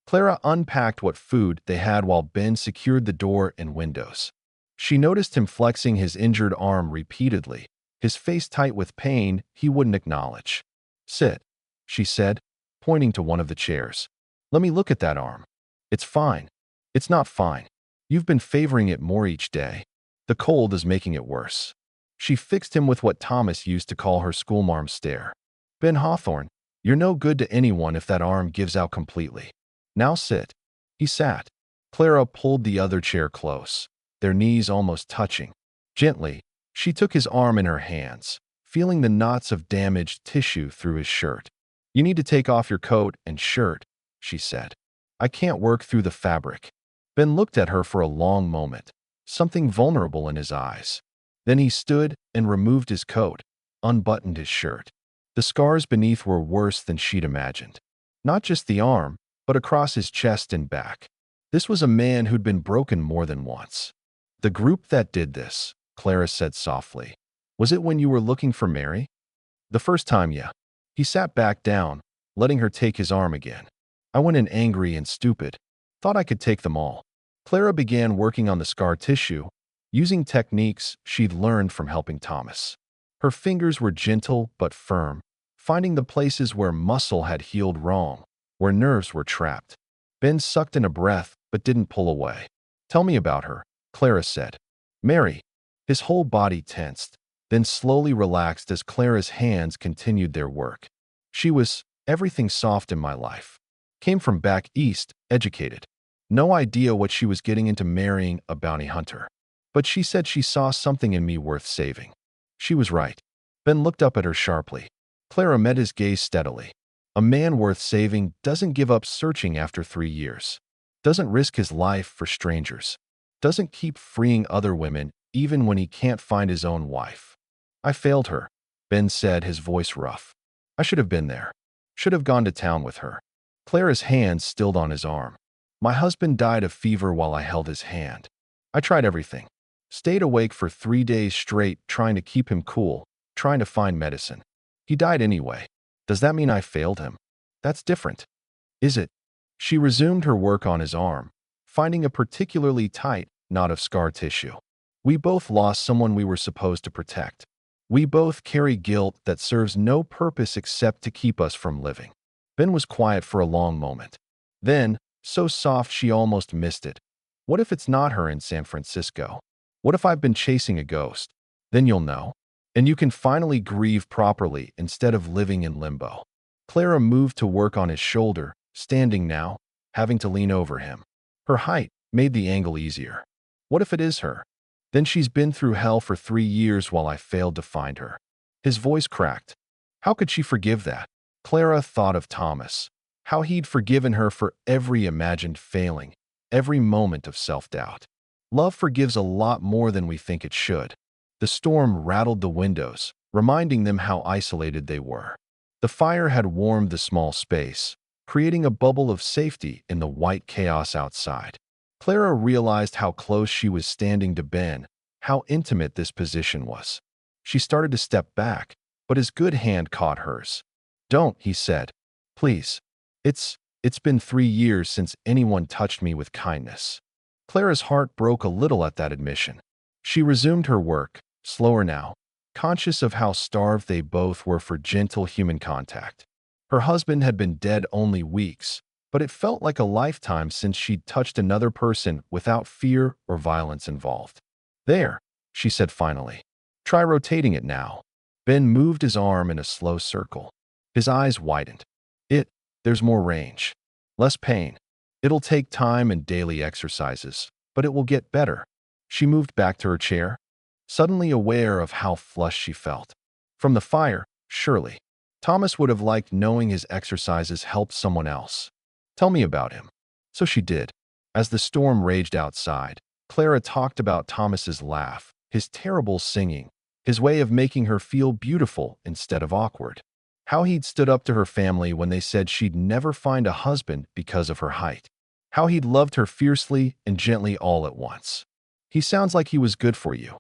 S1: Clara unpacked what food they had while Ben secured the door and windows. She noticed him flexing his injured arm repeatedly, his face tight with pain he wouldn't acknowledge. Sit, she said, pointing to one of the chairs. Let me look at that arm. It's fine. It's not fine. You've been favoring it more each day. The cold is making it worse. She fixed him with what Thomas used to call her schoolmarm stare. Ben Hawthorne, you're no good to anyone if that arm gives out completely. Now sit. He sat. Clara pulled the other chair close, their knees almost touching. Gently, she took his arm in her hands, feeling the knots of damaged tissue through his shirt. You need to take off your coat and shirt, she said. I can't work through the fabric. Ben looked at her for a long moment, something vulnerable in his eyes. Then he stood and removed his coat, unbuttoned his shirt. The scars beneath were worse than she'd imagined. Not just the arm, but across his chest and back. This was a man who'd been broken more than once. The group that did this, Clara said softly. Was it when you were looking for Mary? The first time, yeah. He sat back down, letting her take his arm again. I went in angry and stupid. Thought I could take them all. Clara began working on the scar tissue, using techniques she'd learned from helping Thomas. Her fingers were gentle but firm, finding the places where muscle had healed wrong, where nerves were trapped. Ben sucked in a breath but didn't pull away. Tell me about her, Clara said. Mary. His whole body tensed, then slowly relaxed as Clara's hands continued their work. She was everything soft in my life. Came from back east, educated. No idea what she was getting into marrying a bounty hunter. But she said she saw something in me worth saving. She was right. Ben looked up at her sharply. Clara met his gaze steadily. A man worth saving doesn't give up searching after 3 years. Doesn't risk his life for strangers. Doesn't keep freeing other women even when he can't find his own wife. I failed her, Ben said, his voice rough. I should have been there. Should have gone to town with her. Clara's hand stilled on his arm. My husband died of fever while I held his hand. I tried everything. Stayed awake for 3 days straight trying to keep him cool, trying to find medicine. He died anyway. Does that mean I failed him? That's different. Is it? She resumed her work on his arm, finding a particularly tight knot of scar tissue. We both lost someone we were supposed to protect. We both carry guilt that serves no purpose except to keep us from living. Ben was quiet for a long moment. Then, so soft she almost missed it. What if it's not her in San Francisco? What if I've been chasing a ghost? Then you'll know. And you can finally grieve properly instead of living in limbo. Clara moved to work on his shoulder, standing now, having to lean over him. Her height made the angle easier. What if it is her? Then she's been through hell for 3 years while I failed to find her. His voice cracked. How could she forgive that? Clara thought of Thomas. How he'd forgiven her for every imagined failing, every moment of self-doubt. Love forgives a lot more than we think it should. The storm rattled the windows, reminding them how isolated they were. The fire had warmed the small space, creating a bubble of safety in the white chaos outside. Clara realized how close she was standing to Ben, how intimate this position was. She started to step back, but his good hand caught hers. Don't, he said. Please. It's been 3 years since anyone touched me with kindness. Clara's heart broke a little at that admission. She resumed her work, slower now, conscious of how starved they both were for gentle human contact. Her husband had been dead only weeks, but it felt like a lifetime since she'd touched another person without fear or violence involved. There, she said finally. Try rotating it now. Ben moved his arm in a slow circle. His eyes widened. There's more range. Less pain. It'll take time and daily exercises, but it will get better. She moved back to her chair, suddenly aware of how flushed she felt. From the fire, surely. Thomas would have liked knowing his exercises helped someone else. Tell me about him. So she did. As the storm raged outside, Clara talked about Thomas's laugh, his terrible singing, his way of making her feel beautiful instead of awkward. How he'd stood up to her family when they said she'd never find a husband because of her height. How he'd loved her fiercely and gently all at once. He sounds like he was good for you,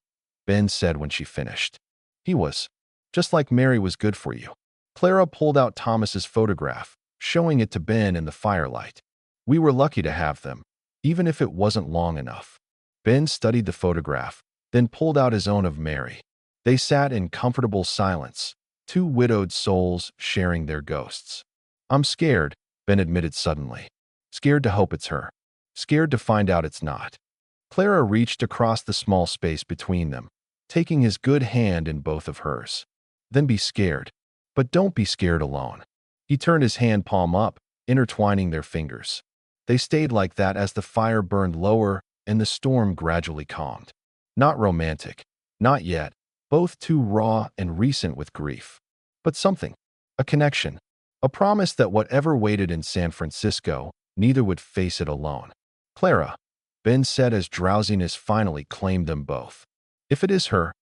S1: Ben said when she finished. He was. Just like Mary was good for you. Clara pulled out Thomas's photograph, showing it to Ben in the firelight. We were lucky to have them, even if it wasn't long enough. Ben studied the photograph, then pulled out his own of Mary. They sat in comfortable silence, 2 widowed souls sharing their ghosts. I'm scared, Ben admitted suddenly. Scared to hope it's her. Scared to find out it's not. Clara reached across the small space between them, taking his good hand in both of hers. Then be scared. But don't be scared alone. He turned his hand palm up, intertwining their fingers. They stayed like that as the fire burned lower and the storm gradually calmed. Not romantic. Not yet. Both too raw and recent with grief. But something. A connection. A promise that whatever waited in San Francisco, neither would face it alone. Clara, Ben said as drowsiness finally claimed them both. If it is her,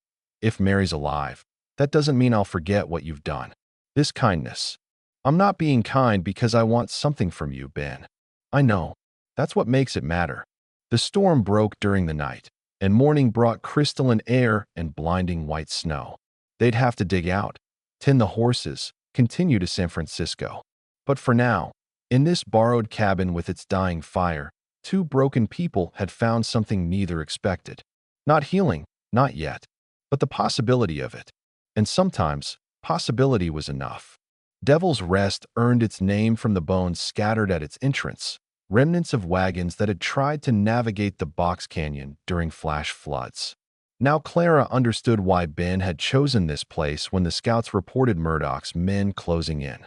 S1: if Mary's alive, that doesn't mean I'll forget what you've done. This kindness. I'm not being kind because I want something from you, Ben. I know. That's what makes it matter. The storm broke during the night, and morning brought crystalline air and blinding white snow. They'd have to dig out, tend the horses, continue to San Francisco. But for now, in this borrowed cabin with its dying fire, two broken people had found something neither expected. Not healing, not yet, but the possibility of it. And sometimes, possibility was enough. Devil's Rest earned its name from the bones scattered at its entrance, remnants of wagons that had tried to navigate the box canyon during flash floods. Now Clara understood why Ben had chosen this place when the scouts reported Murdoch's men closing in.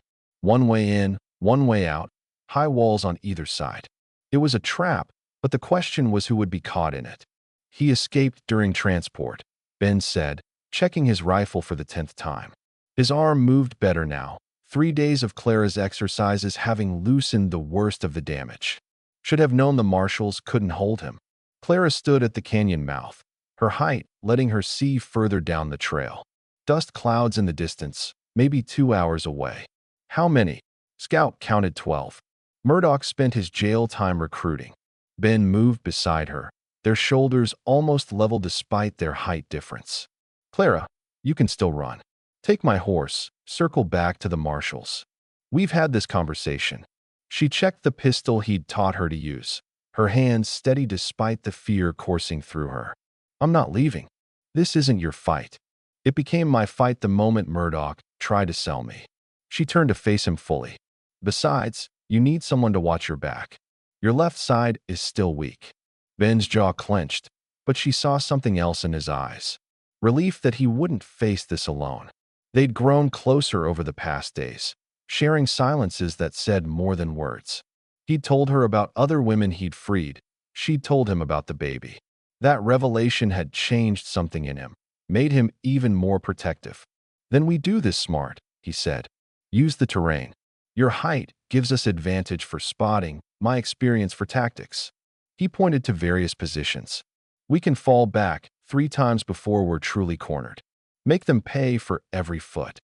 S1: One way in, one way out, high walls on either side. It was a trap, but the question was who would be caught in it. He escaped during transport, Ben said, checking his rifle for the 10th time. His arm moved better now, 3 days of Clara's exercises having loosened the worst of the damage. Should have known the marshals couldn't hold him. Clara stood at the canyon mouth, her height letting her see further down the trail. Dust clouds in the distance, maybe 2 hours away. How many? Scout counted 12. Murdoch spent his jail time recruiting. Ben moved beside her, their shoulders almost level despite their height difference. Clara, you can still run. Take my horse, circle back to the marshals. We've had this conversation. She checked the pistol he'd taught her to use, her hands steady despite the fear coursing through her. I'm not leaving. This isn't your fight. It became my fight the moment Murdoch tried to sell me. She turned to face him fully. Besides, you need someone to watch your back. Your left side is still weak. Ben's jaw clenched, but she saw something else in his eyes. Relief that he wouldn't face this alone. They'd grown closer over the past days, sharing silences that said more than words. He'd told her about other women he'd freed. She'd told him about the baby. That revelation had changed something in him, made him even more protective. Then we do this smart, he said. Use the terrain. Your height gives us advantage for spotting, my experience for tactics. He pointed to various positions. We can fall back 3 times before we're truly cornered. Make them pay for every foot.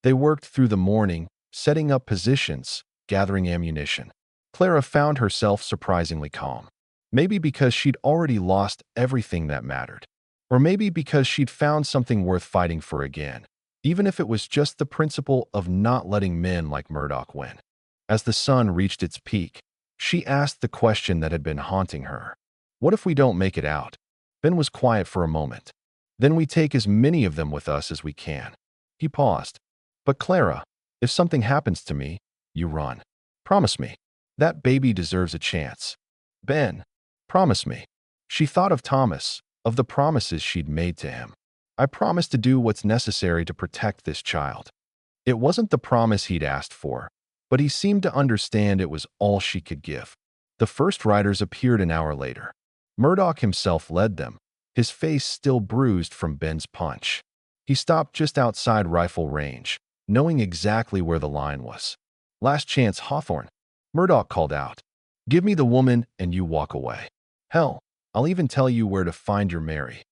S1: They worked through the morning, setting up positions, gathering ammunition. Clara found herself surprisingly calm. Maybe because she'd already lost everything that mattered. Or maybe because she'd found something worth fighting for again, even if it was just the principle of not letting men like Murdoch win. As the sun reached its peak, she asked the question that had been haunting her. What if we don't make it out? Ben was quiet for a moment. Then we take as many of them with us as we can. He paused. But Clara, if something happens to me, you run. Promise me. That baby deserves a chance. Ben, promise me. She thought of Thomas, of the promises she'd made to him. I promise to do what's necessary to protect this child. It wasn't the promise he'd asked for, but he seemed to understand it was all she could give. The first riders appeared an hour later. Murdoch himself led them, his face still bruised from Ben's punch. He stopped just outside rifle range, knowing exactly where the line was. Last chance, Hawthorne. Murdoch called out. Give me the woman and you walk away. Hell, I'll even tell you where to find your Mary.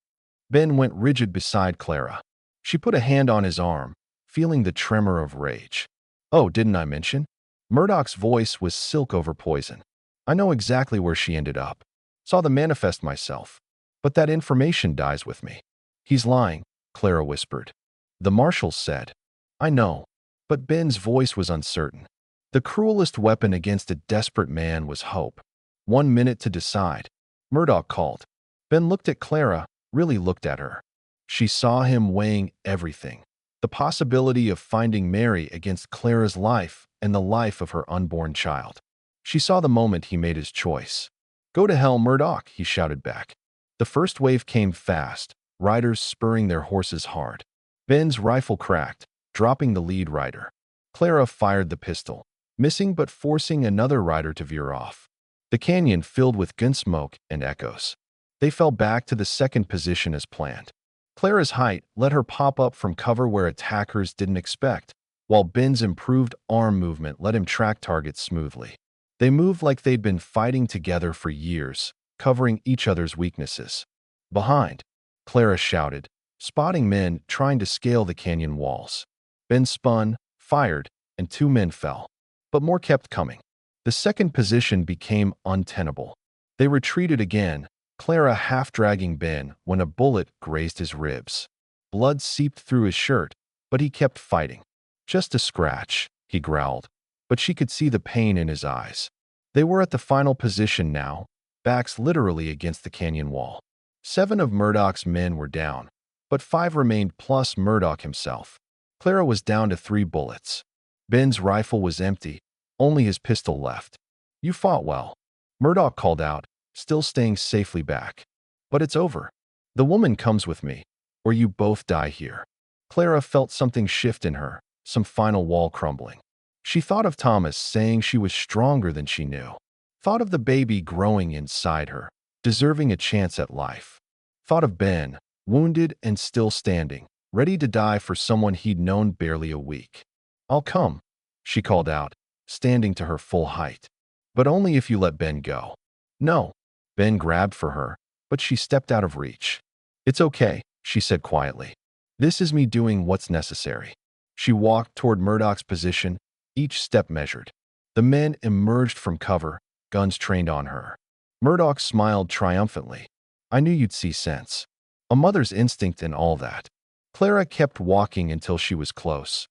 S1: Ben went rigid beside Clara. She put a hand on his arm, feeling the tremor of rage. Oh, didn't I mention? Murdoch's voice was silk over poison. I know exactly where she ended up. Saw the manifest myself. But that information dies with me. He's lying, Clara whispered. The marshals said. I know. But Ben's voice was uncertain. The cruelest weapon against a desperate man was hope. 1 minute to decide. Murdoch called. Ben looked at Clara, really looked at her. She saw him weighing everything. The possibility of finding Mary against Clara's life and the life of her unborn child. She saw the moment he made his choice. "Go to hell, Murdoch," he shouted back. The first wave came fast, riders spurring their horses hard. Ben's rifle cracked, dropping the lead rider. Clara fired the pistol, missing but forcing another rider to veer off. The canyon filled with gunsmoke and echoes. They fell back to the second position as planned. Clara's height let her pop up from cover where attackers didn't expect, while Ben's improved arm movement let him track targets smoothly. They moved like they'd been fighting together for years, covering each other's weaknesses. Behind, Clara shouted, spotting men trying to scale the canyon walls. Ben spun, fired, and 2 men fell. But more kept coming. The second position became untenable. They retreated again, Clara half-dragging Ben when a bullet grazed his ribs. Blood seeped through his shirt, but he kept fighting. "Just a scratch," he growled, but she could see the pain in his eyes. They were at the final position now, backs literally against the canyon wall. 7 of Murdoch's men were down, but 5 remained plus Murdoch himself. Clara was down to 3 bullets. Ben's rifle was empty, only his pistol left. "You fought well," Murdoch called out, still staying safely back. "But it's over. The woman comes with me, or you both die here." Clara felt something shift in her, some final wall crumbling. She thought of Thomas saying she was stronger than she knew. Thought of the baby growing inside her, deserving a chance at life. Thought of Ben, wounded and still standing, ready to die for someone he'd known barely a week. "I'll come," she called out, standing to her full height. "But only if you let Ben go." "No." Ben grabbed for her, but she stepped out of reach. "It's okay," she said quietly. "This is me doing what's necessary." She walked toward Murdoch's position, each step measured. The men emerged from cover, guns trained on her. Murdoch smiled triumphantly. "I knew you'd see sense. A mother's instinct and all that." Clara kept walking until she was close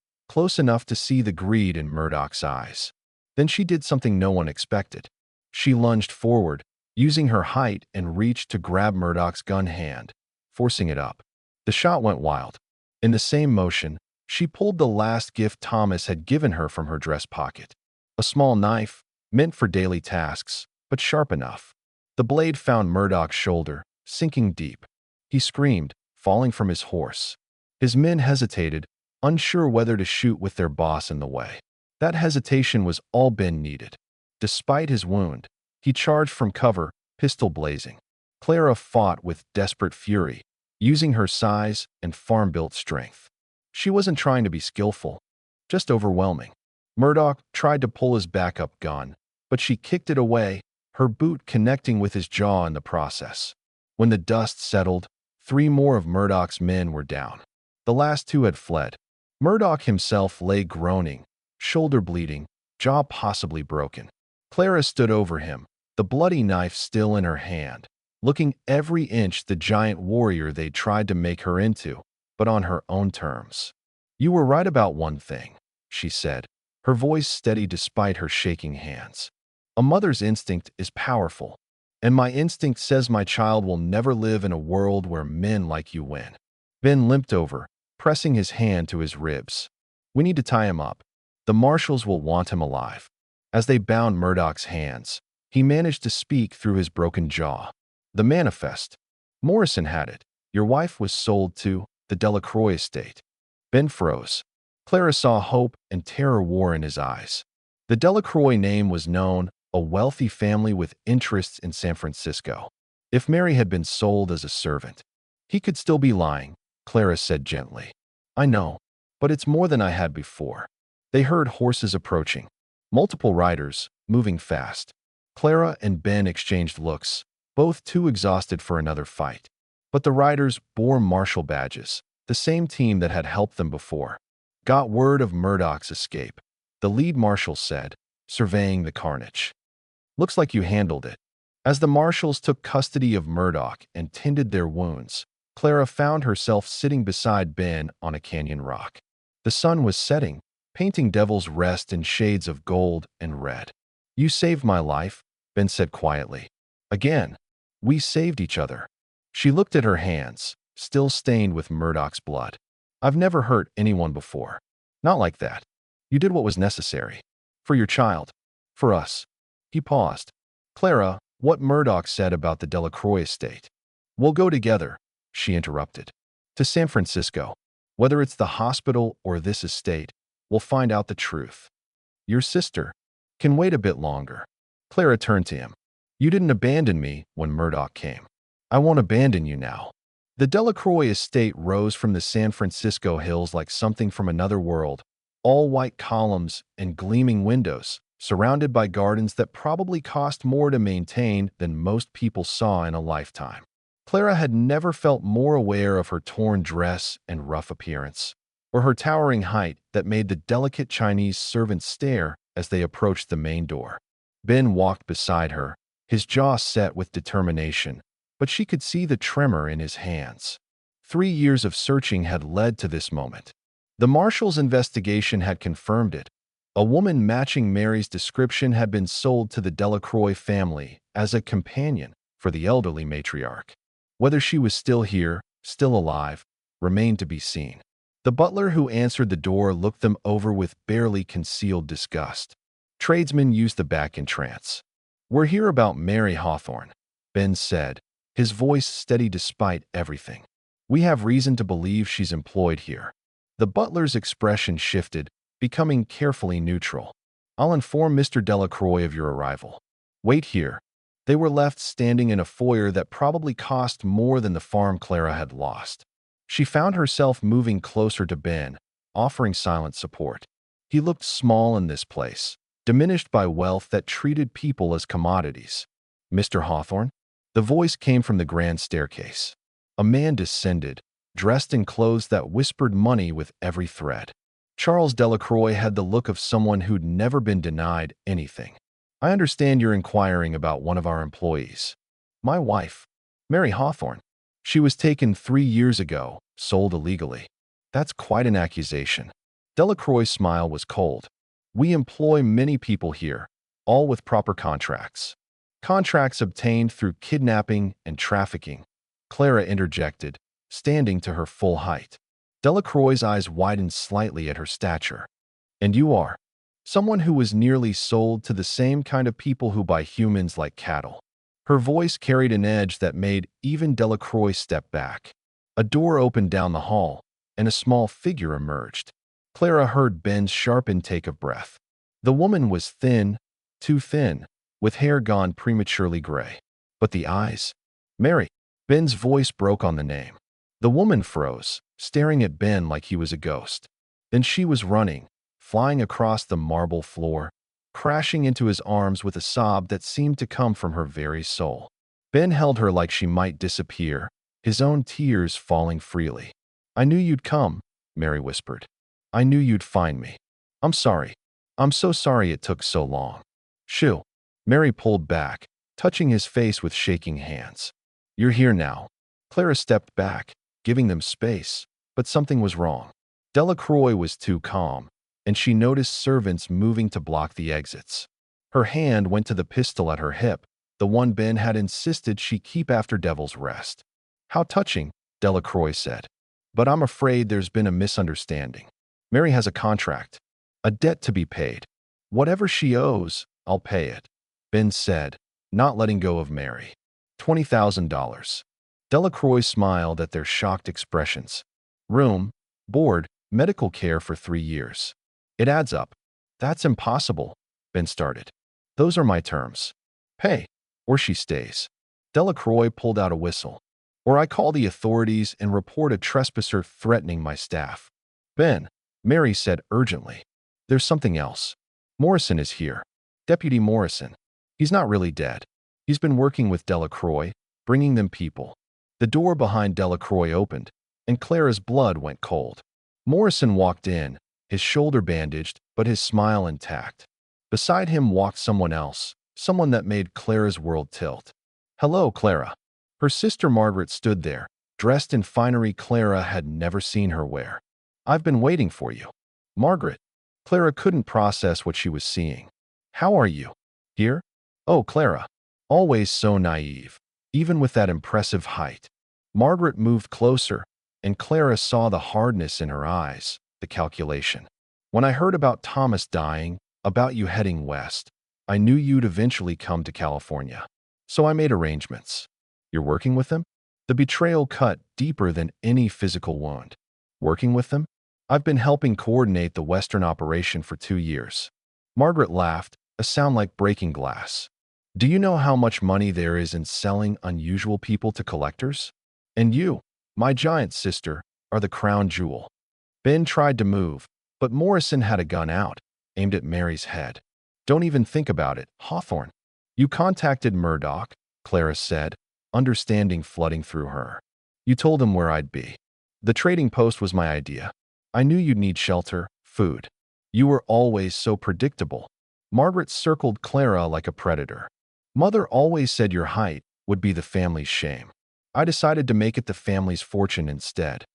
S1: enough to see the greed in Murdoch's eyes. Then she did something no one expected. She lunged forward, using her height and reach to grab Murdoch's gun hand, forcing it up. The shot went wild. In the same motion, she pulled the last gift Thomas had given her from her dress pocket. A small knife, meant for daily tasks, but sharp enough. The blade found Murdoch's shoulder, sinking deep. He screamed, falling from his horse. His men hesitated, unsure whether to shoot with their boss in the way. That hesitation was all Ben needed. Despite his wound, he charged from cover, pistol blazing. Clara fought with desperate fury, using her size and farm-built strength. She wasn't trying to be skillful, just overwhelming. Murdoch tried to pull his backup gun, but she kicked it away, her boot connecting with his jaw in the process. When the dust settled, 3 more of Murdoch's men were down. The last 2 had fled. Murdoch himself lay groaning, shoulder bleeding, jaw possibly broken. Clara stood over him, the bloody knife still in her hand, looking every inch the giant warrior they'd tried to make her into, but on her own terms. "You were right about one thing," she said, her voice steady despite her shaking hands. "A mother's instinct is powerful, and my instinct says my child will never live in a world where men like you win." Ben limped over, pressing his hand to his ribs. "We need to tie him up. The marshals will want him alive." As they bound Murdoch's hands, he managed to speak through his broken jaw. "The manifest. Morrison had it. Your wife was sold to the Delacroix estate." Ben froze. Clara saw hope and terror war in his eyes. The Delacroix name was known, a wealthy family with interests in San Francisco. If Mary had been sold as a servant, he could still be lying, Clara said gently. "I know, but it's more than I had before." They heard horses approaching. Multiple riders, moving fast. Clara and Ben exchanged looks, both too exhausted for another fight. But the riders bore marshal badges, the same team that had helped them before. "Got word of Murdoch's escape," the lead marshal said, surveying the carnage. "Looks like you handled it." As the marshals took custody of Murdoch and tended their wounds, Clara found herself sitting beside Ben on a canyon rock. The sun was setting, painting Devil's Rest in shades of gold and red. "You saved my life," Ben said quietly. "Again, we saved each other." She looked at her hands, still stained with Murdoch's blood. "I've never hurt anyone before. Not like that. You did what was necessary. For your child. For us." He paused. Clara, what Murdoch said about the Delacroix estate. We'll go together, she interrupted. To San Francisco. Whether it's the hospital or this estate, we'll find out the truth. Your sister can wait a bit longer. Clara turned to him. You didn't abandon me when Murdoch came. I won't abandon you now. The Delacroix estate rose from the San Francisco hills like something from another world, all white columns and gleaming windows, surrounded by gardens that probably cost more to maintain than most people saw in a lifetime. Clara had never felt more aware of her torn dress and rough appearance, or her towering height that made the delicate Chinese servants stare as they approached the main door. Ben walked beside her, his jaw set with determination, but she could see the tremor in his hands. 3 years of searching had led to this moment. The marshal's investigation had confirmed it. A woman matching Mary's description had been sold to the Delacroix family as a companion for the elderly matriarch. Whether she was still here, still alive, remained to be seen. The butler who answered the door looked them over with barely concealed disgust. Tradesmen used the back entrance. We're here about Mary Hawthorne, Ben said, his voice steady despite everything. We have reason to believe she's employed here. The butler's expression shifted, becoming carefully neutral. I'll inform Mr. Delacroix of your arrival. Wait here. They were left standing in a foyer that probably cost more than the farm Clara had lost. She found herself moving closer to Ben, offering silent support. He looked small in this place, diminished by wealth that treated people as commodities. Mr. Hawthorne? The voice came from the grand staircase. A man descended, dressed in clothes that whispered money with every thread. Charles Delacroix had the look of someone who'd never been denied anything. I understand you're inquiring about one of our employees. My wife, Mary Hawthorne. She was taken 3 years ago, sold illegally. That's quite an accusation. Delacroix's smile was cold. We employ many people here, all with proper contracts. Contracts obtained through kidnapping and trafficking. Clara interjected, standing to her full height. Delacroix's eyes widened slightly at her stature. And you are? Someone who was nearly sold to the same kind of people who buy humans like cattle. Her voice carried an edge that made even Delacroix step back. A door opened down the hall, and a small figure emerged. Clara heard Ben's sharp intake of breath. The woman was thin, too thin, with hair gone prematurely gray. But the eyes? Mary. Ben's voice broke on the name. The woman froze, staring at Ben like he was a ghost. Then she was running, flying across the marble floor, crashing into his arms with a sob that seemed to come from her very soul. Ben held her like she might disappear, his own tears falling freely. I knew you'd come, Mary whispered. I knew you'd find me. I'm sorry. I'm so sorry it took so long. Shoo. Mary pulled back, touching his face with shaking hands. You're here now. Clara stepped back, giving them space, but something was wrong. Delacroix was too calm, and she noticed servants moving to block the exits. Her hand went to the pistol at her hip, the one Ben had insisted she keep after Devil's Rest. How touching, Delacroix said. But I'm afraid there's been a misunderstanding. Mary has a contract, a debt to be paid. Whatever she owes, I'll pay it, Ben said, not letting go of Mary. $20,000. Delacroix smiled at their shocked expressions. Room, board, medical care for 3 years. It adds up. That's impossible, Ben started. Those are my terms. Pay, or she stays. Delacroix pulled out a whistle. Or I call the authorities and report a trespasser threatening my staff. Ben, Mary said urgently. There's something else. Morrison is here. Deputy Morrison. He's not really dead. He's been working with Delacroix, bringing them people. The door behind Delacroix opened, and Clara's blood went cold. Morrison walked in, his shoulder bandaged, but his smile intact. Beside him walked someone else, someone that made Clara's world tilt. Hello, Clara. Her sister Margaret stood there, dressed in finery Clara had never seen her wear. I've been waiting for you. Margaret. Clara couldn't process what she was seeing. How are you? Here? Oh, Clara. Always so naive, even with that impressive height. Margaret moved closer, and Clara saw the hardness in her eyes, the calculation. When I heard about Thomas dying, about you heading west, I knew you'd eventually come to California. So I made arrangements. You're working with them? The betrayal cut deeper than any physical wound. Working with them? I've been helping coordinate the Western operation for 2 years. Margaret laughed, a sound like breaking glass. Do you know how much money there is in selling unusual people to collectors? And you, my giant sister, are the crown jewel. Ben tried to move, but Morrison had a gun out, aimed at Mary's head. Don't even think about it, Hawthorne. You contacted Murdoch, Clara said, understanding flooding through her. You told him where I'd be. The trading post was my idea. I knew you'd need shelter, food. You were always so predictable. Margaret circled Clara like a predator. Mother always said your height would be the family's shame. I decided to make it the family's fortune instead.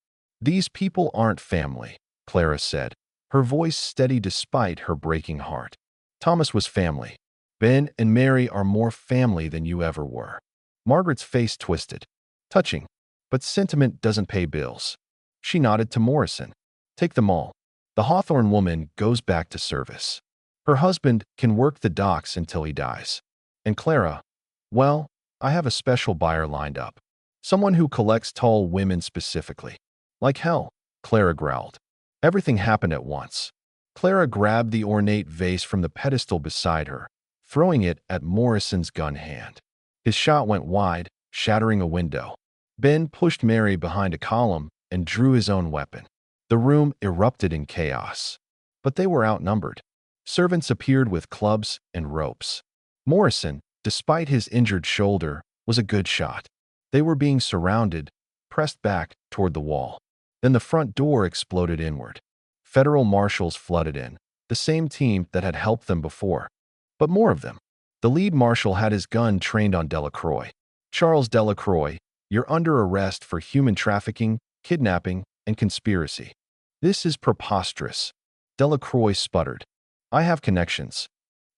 S1: These people aren't family, Clara said, her voice steady despite her breaking heart. Thomas was family. Ben and Mary are more family than you ever were. Margaret's face twisted. Touching. But sentiment doesn't pay bills. She nodded to Morrison. Take them all. The Hawthorne woman goes back to service. Her husband can work the docks until he dies. And Clara, well, I have a special buyer lined up. Someone who collects tall women specifically. Like hell, Clara growled. Everything happened at once. Clara grabbed the ornate vase from the pedestal beside her, throwing it at Morrison's gun hand. His shot went wide, shattering a window. Ben pushed Mary behind a column and drew his own weapon. The room erupted in chaos. But they were outnumbered. Servants appeared with clubs and ropes. Morrison, despite his injured shoulder, was a good shot. They were being surrounded, pressed back toward the wall. Then the front door exploded inward. Federal marshals flooded in, the same team that had helped them before. But more of them. The lead marshal had his gun trained on Delacroix. Charles Delacroix, you're under arrest for human trafficking, kidnapping, and conspiracy. This is preposterous. Delacroix sputtered. I have connections.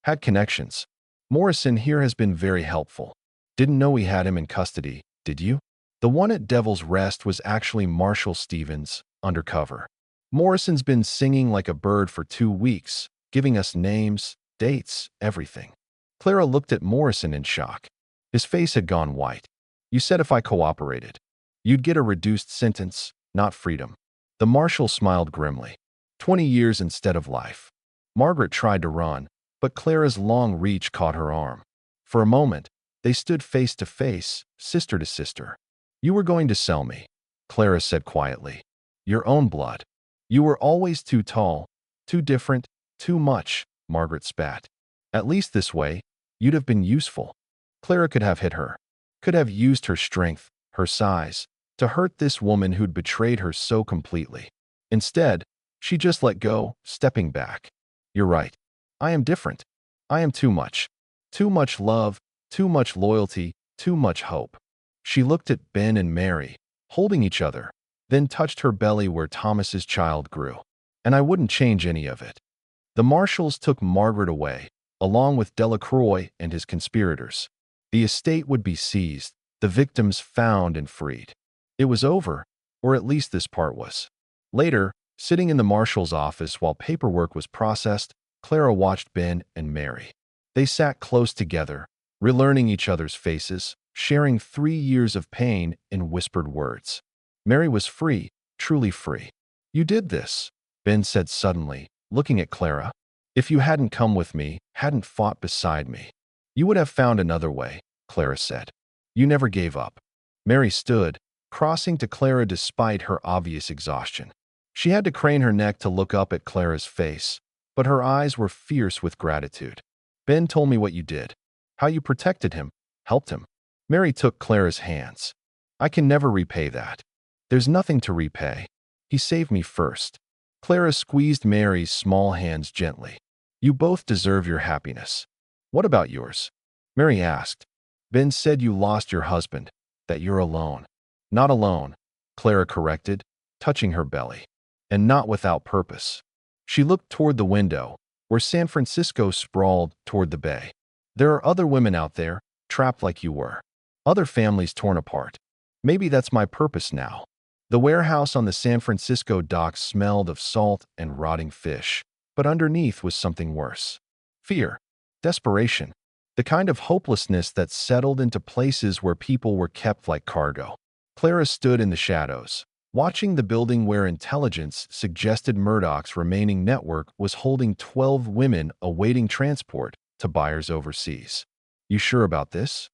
S1: Had connections. Morrison here has been very helpful. Didn't know we had him in custody, did you? The one at Devil's Rest was actually Marshal Stevens, undercover. Morrison's been singing like a bird for 2 weeks, giving us names, dates, everything. Clara looked at Morrison in shock. His face had gone white. You said if I cooperated, you'd get a reduced sentence, not freedom. The marshal smiled grimly. 20 years instead of life. Margaret tried to run, but Clara's long reach caught her arm. For a moment, they stood face to face, sister to sister. You were going to sell me, Clara said quietly. Your own blood. You were always too tall, too different, too much, Margaret spat. At least this way, you'd have been useful. Clara could have hit her, could have used her strength, her size, to hurt this woman who'd betrayed her so completely. Instead, she just let go, stepping back. You're right. I am different. I am too much. Too much love, too much loyalty, too much hope. She looked at Ben and Mary, holding each other, then touched her belly where Thomas's child grew. And I wouldn't change any of it. The marshals took Margaret away, along with Delacroix and his conspirators. The estate would be seized, the victims found and freed. It was over, or at least this part was. Later, sitting in the marshal's office while paperwork was processed, Clara watched Ben and Mary. They sat close together, relearning each other's faces, sharing 3 years of pain in whispered words. Mary was free, truly free. You did this, Ben said suddenly, looking at Clara. If you hadn't come with me, hadn't fought beside me, you would have found another way, Clara said. You never gave up. Mary stood, crossing to Clara despite her obvious exhaustion. She had to crane her neck to look up at Clara's face, but her eyes were fierce with gratitude. Ben told me what you did, how you protected him, helped him. Mary took Clara's hands. I can never repay that. There's nothing to repay. He saved me first. Clara squeezed Mary's small hands gently. You both deserve your happiness. What about yours? Mary asked. Ben said you lost your husband, that you're alone. Not alone, Clara corrected, touching her belly. And not without purpose. She looked toward the window, where San Francisco sprawled toward the bay. There are other women out there, trapped like you were. Other families torn apart. Maybe that's my purpose now. The warehouse on the San Francisco docks smelled of salt and rotting fish, but underneath was something worse. Fear. Desperation. The kind of hopelessness that settled into places where people were kept like cargo. Clara stood in the shadows, watching the building where intelligence suggested Murdoch's remaining network was holding 12 women awaiting transport to buyers overseas. You sure about this?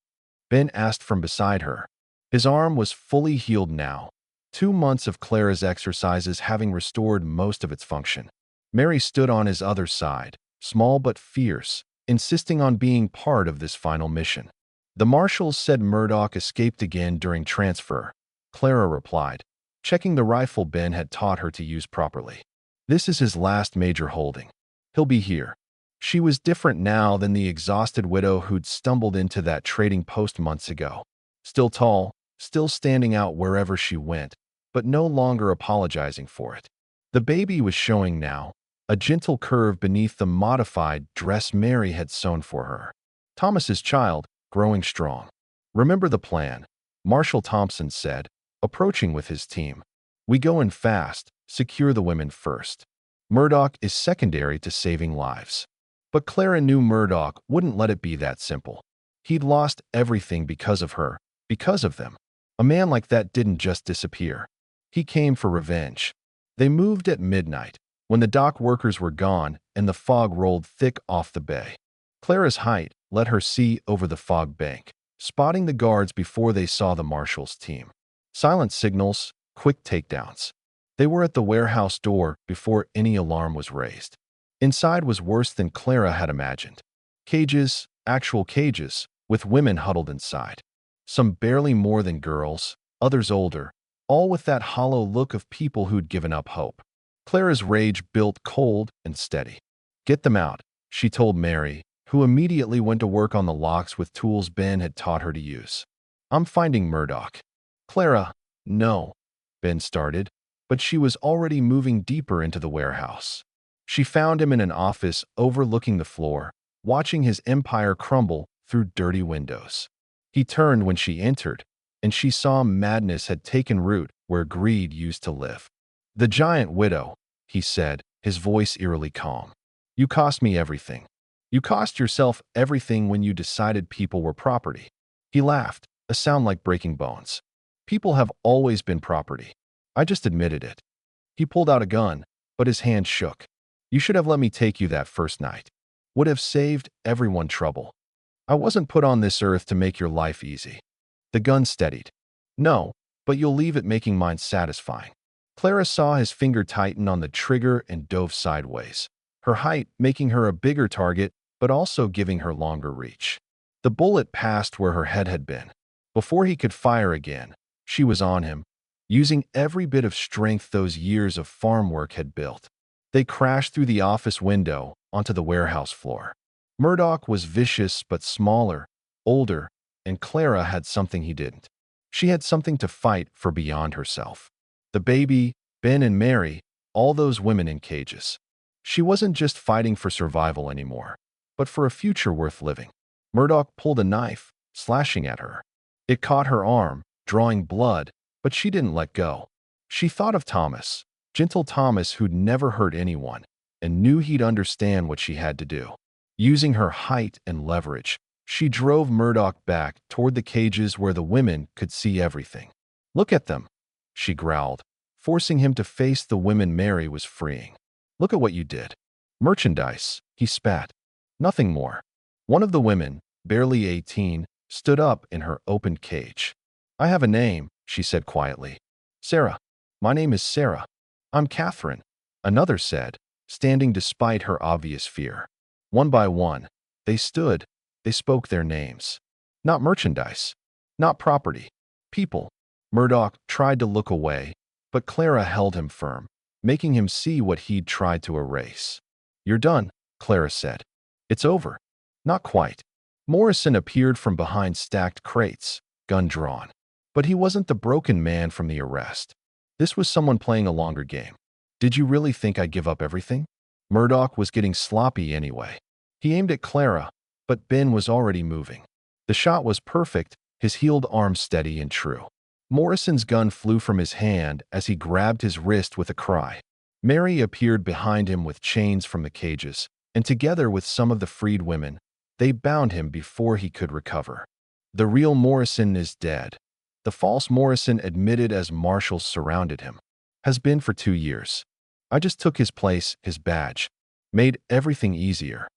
S1: Ben asked from beside her. His arm was fully healed now, 2 months of Clara's exercises having restored most of its function. Mary stood on his other side, small but fierce, insisting on being part of this final mission. The marshals said Murdoch escaped again during transfer, Clara replied, checking the rifle Ben had taught her to use properly. This is his last major holding. He'll be here. She was different now than the exhausted widow who'd stumbled into that trading post months ago. Still tall, still standing out wherever she went, but no longer apologizing for it. The baby was showing now, a gentle curve beneath the modified dress Mary had sewn for her. Thomas's child, growing strong. Remember the plan, Marshal Thompson said, approaching with his team. We go in fast, secure the women first. Murdoch is secondary to saving lives. But Clara knew Murdoch wouldn't let it be that simple. He'd lost everything because of her, because of them. A man like that didn't just disappear. He came for revenge. They moved at midnight, when the dock workers were gone and the fog rolled thick off the bay. Clara's height let her see over the fog bank, spotting the guards before they saw the marshal's team. Silent signals, quick takedowns. They were at the warehouse door before any alarm was raised. Inside was worse than Clara had imagined. Cages, actual cages, with women huddled inside. Some barely more than girls, others older, all with that hollow look of people who'd given up hope. Clara's rage built cold and steady. Get them out, she told Mary, who immediately went to work on the locks with tools Ben had taught her to use. I'm finding Murdoch. Clara, no, Ben started, but she was already moving deeper into the warehouse. She found him in an office overlooking the floor, watching his empire crumble through dirty windows. He turned when she entered, and she saw madness had taken root where greed used to live. The giant widow, he said, his voice eerily calm. You cost me everything. You cost yourself everything when you decided people were property. He laughed, a sound like breaking bones. People have always been property. I just admitted it. He pulled out a gun, but his hand shook. You should have let me take you that first night. Would have saved everyone trouble. I wasn't put on this earth to make your life easy. The gun steadied. No, but you'll leave it making mine satisfying. Clara saw his finger tighten on the trigger and dove sideways, her height making her a bigger target, but also giving her longer reach. The bullet passed where her head had been. Before he could fire again, she was on him, using every bit of strength those years of farm work had built. They crashed through the office window onto the warehouse floor. Murdoch was vicious but smaller, older, and Clara had something he didn't. She had something to fight for beyond herself. The baby, Ben and Mary, all those women in cages. She wasn't just fighting for survival anymore, but for a future worth living. Murdoch pulled a knife, slashing at her. It caught her arm, drawing blood, but she didn't let go. She thought of Thomas, gentle Thomas who'd never hurt anyone, and knew he'd understand what she had to do. Using her height and leverage, she drove Murdoch back toward the cages where the women could see everything. Look at them, she growled, forcing him to face the women Mary was freeing. Look at what you did. Merchandise, he spat. Nothing more. One of the women, barely 18, stood up in her opened cage. I have a name, she said quietly. Sarah. My name is Sarah. I'm Catherine, another said, standing despite her obvious fear. One by one, they stood, they spoke their names. Not merchandise, not property, people. Murdoch tried to look away, but Clara held him firm, making him see what he'd tried to erase. You're done, Clara said. It's over. Not quite. Morrison appeared from behind stacked crates, gun drawn. But he wasn't the broken man from the arrest. This was someone playing a longer game. Did you really think I'd give up everything? Murdoch was getting sloppy anyway. He aimed at Clara, but Ben was already moving. The shot was perfect, his healed arm steady and true. Morrison's gun flew from his hand as he grabbed his wrist with a cry. Mary appeared behind him with chains from the cages, and together with some of the freed women, They bound him before he could recover. The real Morrison is dead. The false Morrison admitted as marshals surrounded him. Has been for 2 years. I just took his place, his badge. Made everything easier.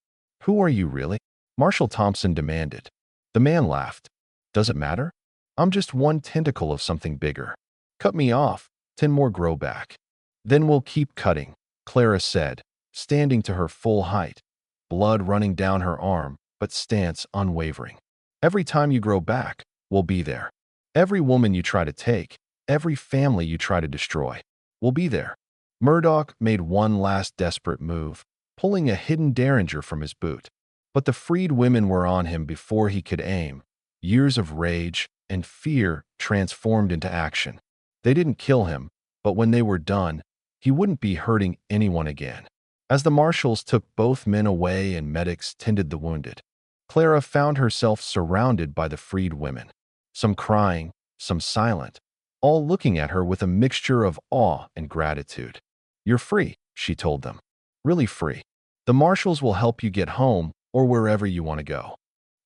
S1: Who are you really? Marshal Thompson demanded. The man laughed. Does it matter? I'm just one tentacle of something bigger. Cut me off, 10 more grow back. Then we'll keep cutting, Clara said, standing to her full height, blood running down her arm, but stance unwavering. Every time you grow back, we'll be there. Every woman you try to take, every family you try to destroy, we'll be there. Murdoch made one last desperate move, pulling a hidden derringer from his boot. But the freed women were on him before he could aim. Years of rage and fear transformed into action. They didn't kill him, but when they were done, he wouldn't be hurting anyone again. As the marshals took both men away and medics tended the wounded, Clara found herself surrounded by the freed women. Some crying, some silent, all looking at her with a mixture of awe and gratitude. You're free, she told them. Really free. The marshals will help you get home or wherever you want to go.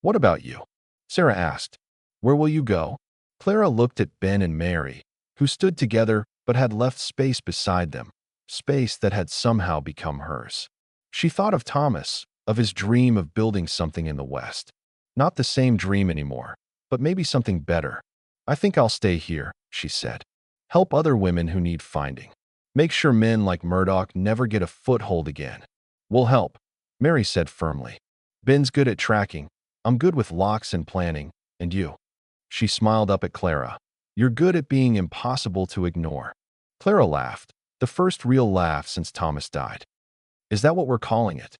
S1: What about you? Sarah asked. Where will you go? Clara looked at Ben and Mary, who stood together but had left space beside them, space that had somehow become hers. She thought of Thomas, of his dream of building something in the West. Not the same dream anymore, but maybe something better. I think I'll stay here, she said. Help other women who need finding. Make sure men like Murdoch never get a foothold again. We'll help, Mary said firmly. Ben's good at tracking. I'm good with locks and planning. And you? She smiled up at Clara. You're good at being impossible to ignore. Clara laughed, the first real laugh since Thomas died. Is that what we're calling it?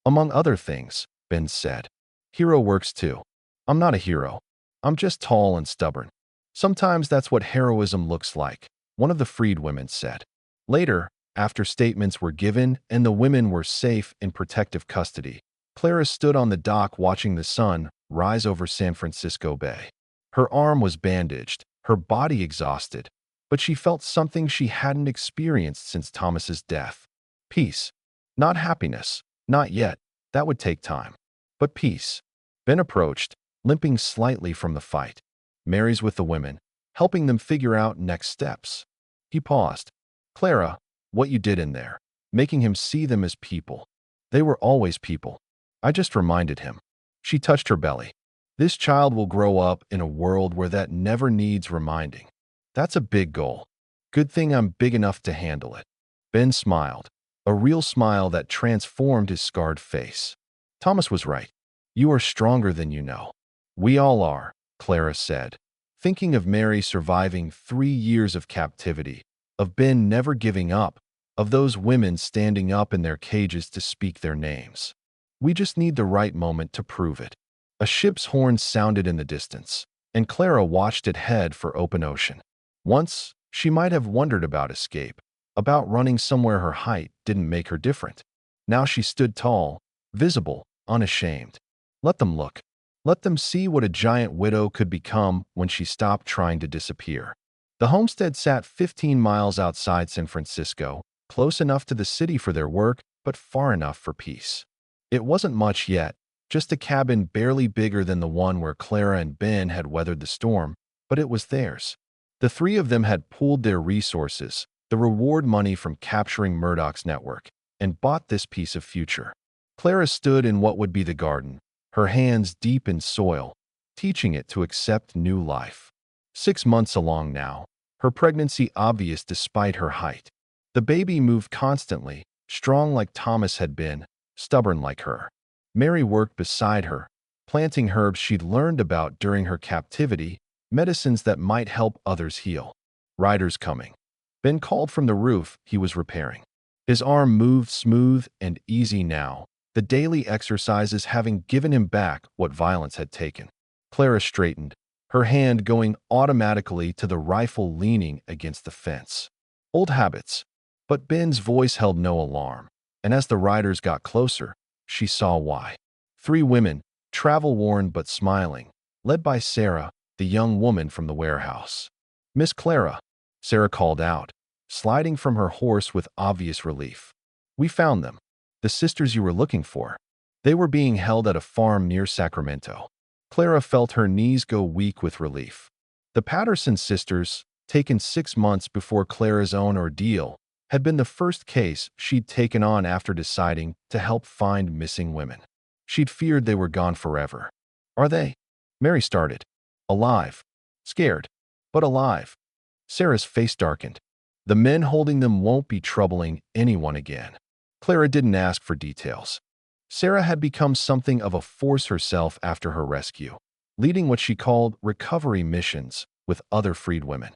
S1: Among other things, Ben said. Hero works too. I'm not a hero. I'm just tall and stubborn. Sometimes that's what heroism looks like, one of the freed women said. Later, after statements were given and the women were safe in protective custody, Clara stood on the dock watching the sun rise over San Francisco Bay. Her arm was bandaged, her body exhausted, but she felt something she hadn't experienced since Thomas's death. Peace. Not happiness. Not yet. That would take time. But peace. Ben approached, limping slightly from the fight. Mary's with the women, helping them figure out next steps. He paused. Clara, what you did in there, making him see them as people. They were always people. I just reminded him. She touched her belly. This child will grow up in a world where that never needs reminding. That's a big goal. Good thing I'm big enough to handle it. Ben smiled, a real smile that transformed his scarred face. Thomas was right. You are stronger than you know. We all are, Clara said, thinking of Mary surviving 3 years of captivity, of Ben never giving up, of those women standing up in their cages to speak their names. We just need the right moment to prove it. A ship's horn sounded in the distance, and Clara watched it head for open ocean. Once, she might have wondered about escape, about running somewhere her height didn't make her different. Now she stood tall, visible, unashamed. Let them look. Let them see what a giant widow could become when she stopped trying to disappear. The homestead sat 15 miles outside San Francisco, close enough to the city for their work, but far enough for peace. It wasn't much yet, just a cabin barely bigger than the one where Clara and Ben had weathered the storm, but it was theirs. The three of them had pooled their resources, the reward money from capturing Murdoch's network, and bought this piece of future. Clara stood in what would be the garden, her hands deep in soil, teaching it to accept new life. 6 months along now, her pregnancy obvious despite her height. The baby moved constantly, strong like Thomas had been, stubborn like her. Mary worked beside her, planting herbs she'd learned about during her captivity, medicines that might help others heal. Riders coming. Ben called from the roof he was repairing. His arm moved smooth and easy now, the daily exercises having given him back what violence had taken. Clara straightened, her hand going automatically to the rifle leaning against the fence. Old habits. But Ben's voice held no alarm, and as the riders got closer, she saw why. 3 women, travel-worn but smiling, led by Sarah, the young woman from the warehouse. Miss Clara, Sarah called out, sliding from her horse with obvious relief. We found them. The sisters you were looking for. They were being held at a farm near Sacramento. Clara felt her knees go weak with relief. The Patterson sisters, taken 6 months before Clara's own ordeal, had been the first case she'd taken on after deciding to help find missing women. She'd feared they were gone forever. Are they? Mary started. Alive. Scared. But alive. Sarah's face darkened. The men holding them won't be troubling anyone again. Clara didn't ask for details. Sarah had become something of a force herself after her rescue, leading what she called recovery missions with other freed women.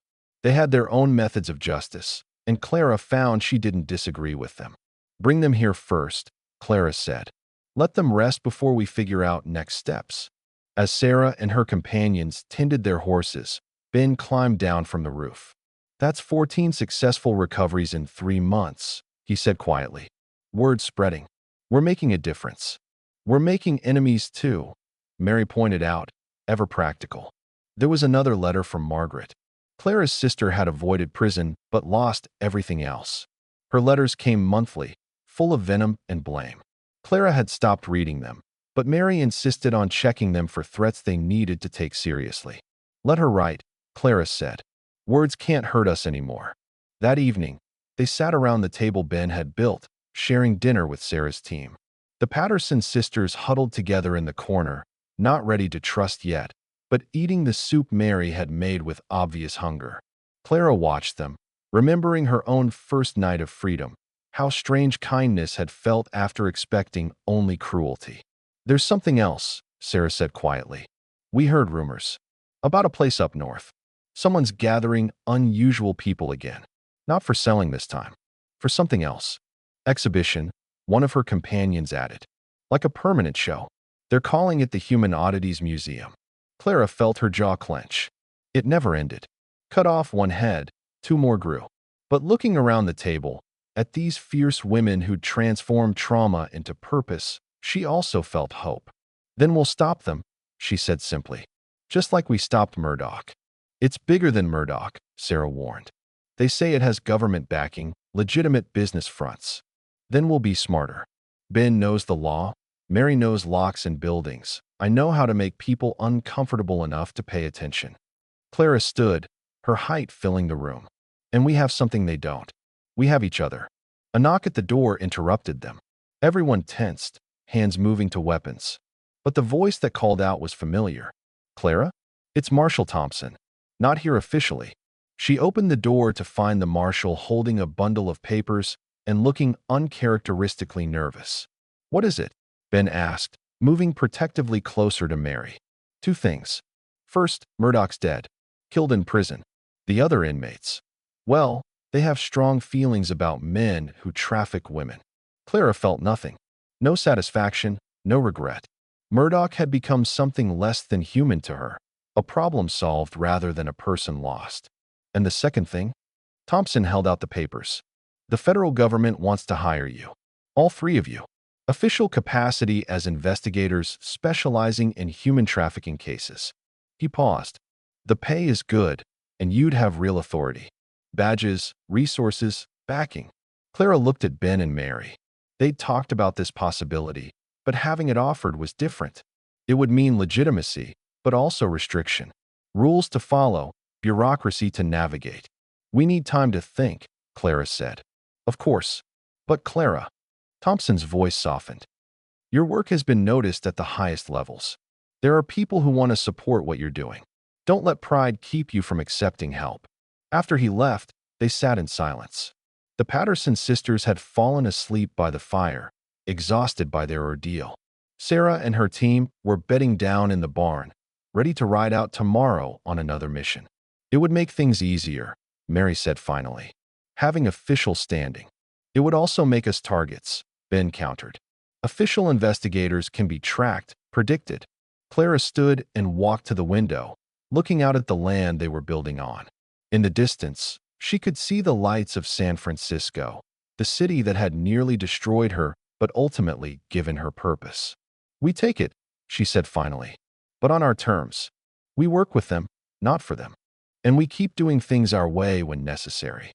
S1: They had their own methods of justice, and Clara found she didn't disagree with them. Bring them here first, Clara said. Let them rest before we figure out next steps. As Sarah and her companions tended their horses, Ben climbed down from the roof. That's 14 successful recoveries in 3 months, he said quietly. Word spreading. We're making a difference. We're making enemies too, Mary pointed out, ever practical. There was another letter from Margaret. Clara's sister had avoided prison but lost everything else. Her letters came monthly, full of venom and blame. Clara had stopped reading them, but Mary insisted on checking them for threats they needed to take seriously. Let her write, Clara said. Words can't hurt us anymore. That evening, they sat around the table Ben had built, sharing dinner with Sarah's team. The Patterson sisters huddled together in the corner, not ready to trust yet, but eating the soup Mary had made with obvious hunger. Clara watched them, remembering her own first night of freedom, how strange kindness had felt after expecting only cruelty. There's something else, Sarah said quietly. We heard rumors. About a place up north. Someone's gathering unusual people again. Not for selling this time. For something else. Exhibition, one of her companions added. Like a permanent show. They're calling it the Human Oddities Museum. Clara felt her jaw clench. It never ended. Cut off one head, 2 more grew. But looking around the table, at these fierce women who'd transformed trauma into purpose, she also felt hope. Then we'll stop them, she said simply. Just like we stopped Murdoch. It's bigger than Murdoch, Sarah warned. They say it has government backing, legitimate business fronts. Then we'll be smarter. Ben knows the law. Mary knows locks and buildings. I know how to make people uncomfortable enough to pay attention. Clara stood, her height filling the room. And we have something they don't. We have each other. A knock at the door interrupted them. Everyone tensed, hands moving to weapons. But the voice that called out was familiar. Clara? It's Marshal Thompson. Not here officially. She opened the door to find the marshal holding a bundle of papers and looking uncharacteristically nervous. What is it? Ben asked, moving protectively closer to Mary. 2 things. First, Murdoch's dead. Killed in prison. The other inmates. Well, they have strong feelings about men who traffic women. Clara felt nothing. No satisfaction, no regret. Murdoch had become something less than human to her. A problem solved rather than a person lost. And the second thing? Thompson held out the papers. The federal government wants to hire you. All 3 of you. Official capacity as investigators specializing in human trafficking cases. He paused. The pay is good, and you'd have real authority. Badges, resources, backing. Clara looked at Ben and Mary. They'd talked about this possibility, but having it offered was different. It would mean legitimacy, but also restriction. Rules to follow, bureaucracy to navigate. We need time to think, Clara said. Of course. But Clara. Thompson's voice softened. Your work has been noticed at the highest levels. There are people who want to support what you're doing. Don't let pride keep you from accepting help. After he left, they sat in silence. The Patterson sisters had fallen asleep by the fire, exhausted by their ordeal. Sarah and her team were bedding down in the barn, ready to ride out tomorrow on another mission. It would make things easier, Mary said finally. Having official standing. It would also make us targets, Ben countered. Official investigators can be tracked, predicted. Clara stood and walked to the window, looking out at the land they were building on. In the distance, she could see the lights of San Francisco, the city that had nearly destroyed her but ultimately given her purpose. We take it, she said finally, but on our terms. We work with them, not for them. And we keep doing things our way when necessary.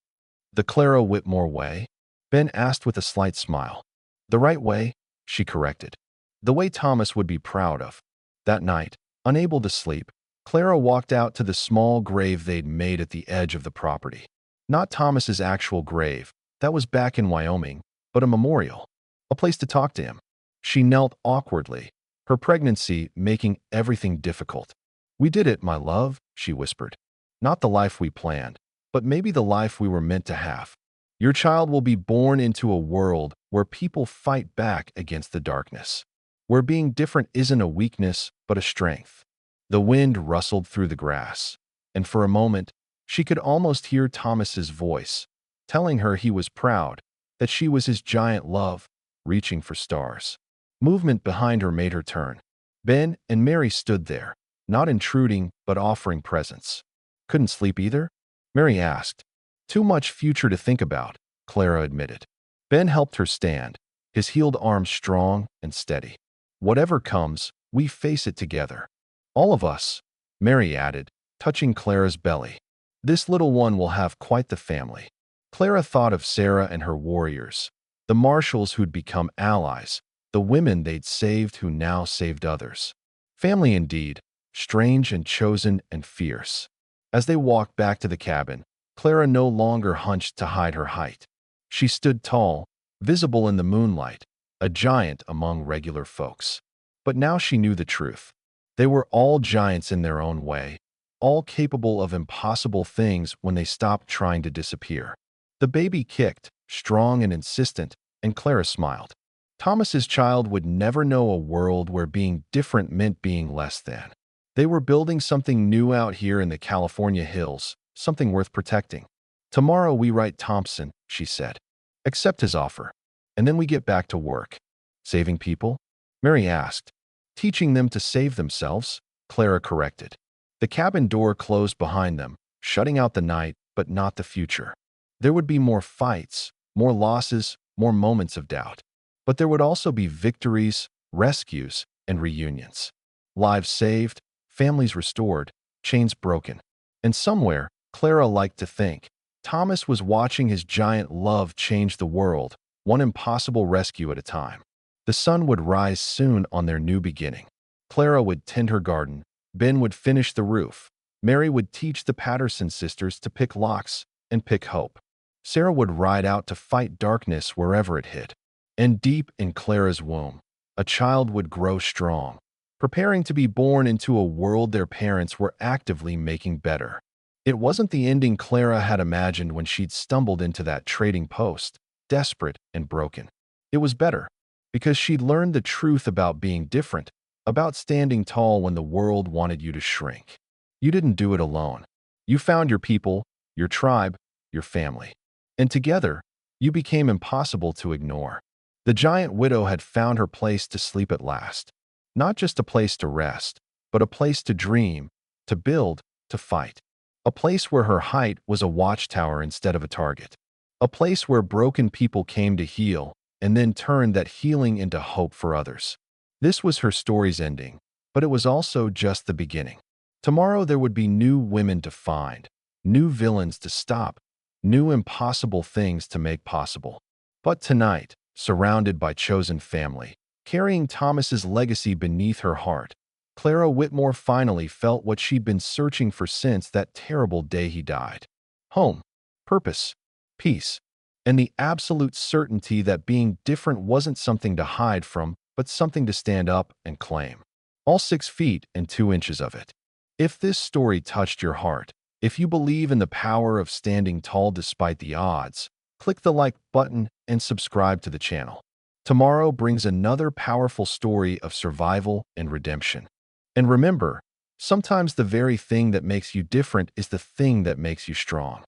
S1: The Clara Whitmore way? Ben asked with a slight smile. The right way, she corrected. the way Thomas would be proud of. That night, unable to sleep, Clara walked out to the small grave they'd made at the edge of the property. Not Thomas's actual grave, that was back in Wyoming, but a memorial, a place to talk to him. She knelt awkwardly, her pregnancy making everything difficult. "We did it, my love," she whispered. "Not the life we planned, but maybe the life we were meant to have. Your child will be born into a world where people fight back against the darkness, where being different isn't a weakness, but a strength." The wind rustled through the grass, and for a moment, she could almost hear Thomas's voice, telling her he was proud, that she was his giant love, reaching for stars. Movement behind her made her turn. Ben and Mary stood there, not intruding, but offering presents. "Couldn't sleep either?" Mary asked. "Too much future to think about," Clara admitted. Ben helped her stand, his healed arms strong and steady. "Whatever comes, we face it together. All of us," Mary added, touching Clara's belly. "This little one will have quite the family." Clara thought of Sarah and her warriors, the marshals who'd become allies, the women they'd saved who now saved others. Family indeed, strange and chosen and fierce. As they walked back to the cabin, Clara no longer hunched to hide her height. She stood tall, visible in the moonlight, a giant among regular folks. But now she knew the truth. They were all giants in their own way, all capable of impossible things when they stopped trying to disappear. The baby kicked, strong and insistent, and Clara smiled. Thomas's child would never know a world where being different meant being less than. They were building something new out here in the California hills, something worth protecting. "Tomorrow we write Thompson," she said. "Accept his offer, and then we get back to work." "Saving people?" Mary asked. "Teaching them to save themselves," Clara corrected. The cabin door closed behind them, shutting out the night, but not the future. There would be more fights, more losses, more moments of doubt. But there would also be victories, rescues, and reunions. Lives saved, families restored, chains broken. And somewhere, Clara liked to think, Thomas was watching his giant love change the world, one impossible rescue at a time. The sun would rise soon on their new beginning. Clara would tend her garden, Ben would finish the roof, Mary would teach the Patterson sisters to pick locks and pick hope. Sarah would ride out to fight darkness wherever it hid. And deep in Clara's womb, a child would grow strong, preparing to be born into a world their parents were actively making better. It wasn't the ending Clara had imagined when she'd stumbled into that trading post, desperate and broken. It was better, because she'd learned the truth about being different, about standing tall when the world wanted you to shrink. You didn't do it alone. You found your people, your tribe, your family. And together, you became impossible to ignore. The giant widow had found her place to sleep at last. Not just a place to rest, but a place to dream, to build, to fight. A place where her height was a watchtower instead of a target. A place where broken people came to heal and then turned that healing into hope for others. This was her story's ending, but it was also just the beginning. Tomorrow there would be new women to find, new villains to stop, new impossible things to make possible. But tonight, surrounded by chosen family, carrying Thomas's legacy beneath her heart, Clara Whitmore finally felt what she'd been searching for since that terrible day he died. Home, purpose, peace, and the absolute certainty that being different wasn't something to hide from, but something to stand up and claim. All 6 feet and 2 inches of it. If this story touched your heart, if you believe in the power of standing tall despite the odds, click the like button and subscribe to the channel. Tomorrow brings another powerful story of survival and redemption. And remember, sometimes the very thing that makes you different is the thing that makes you strong.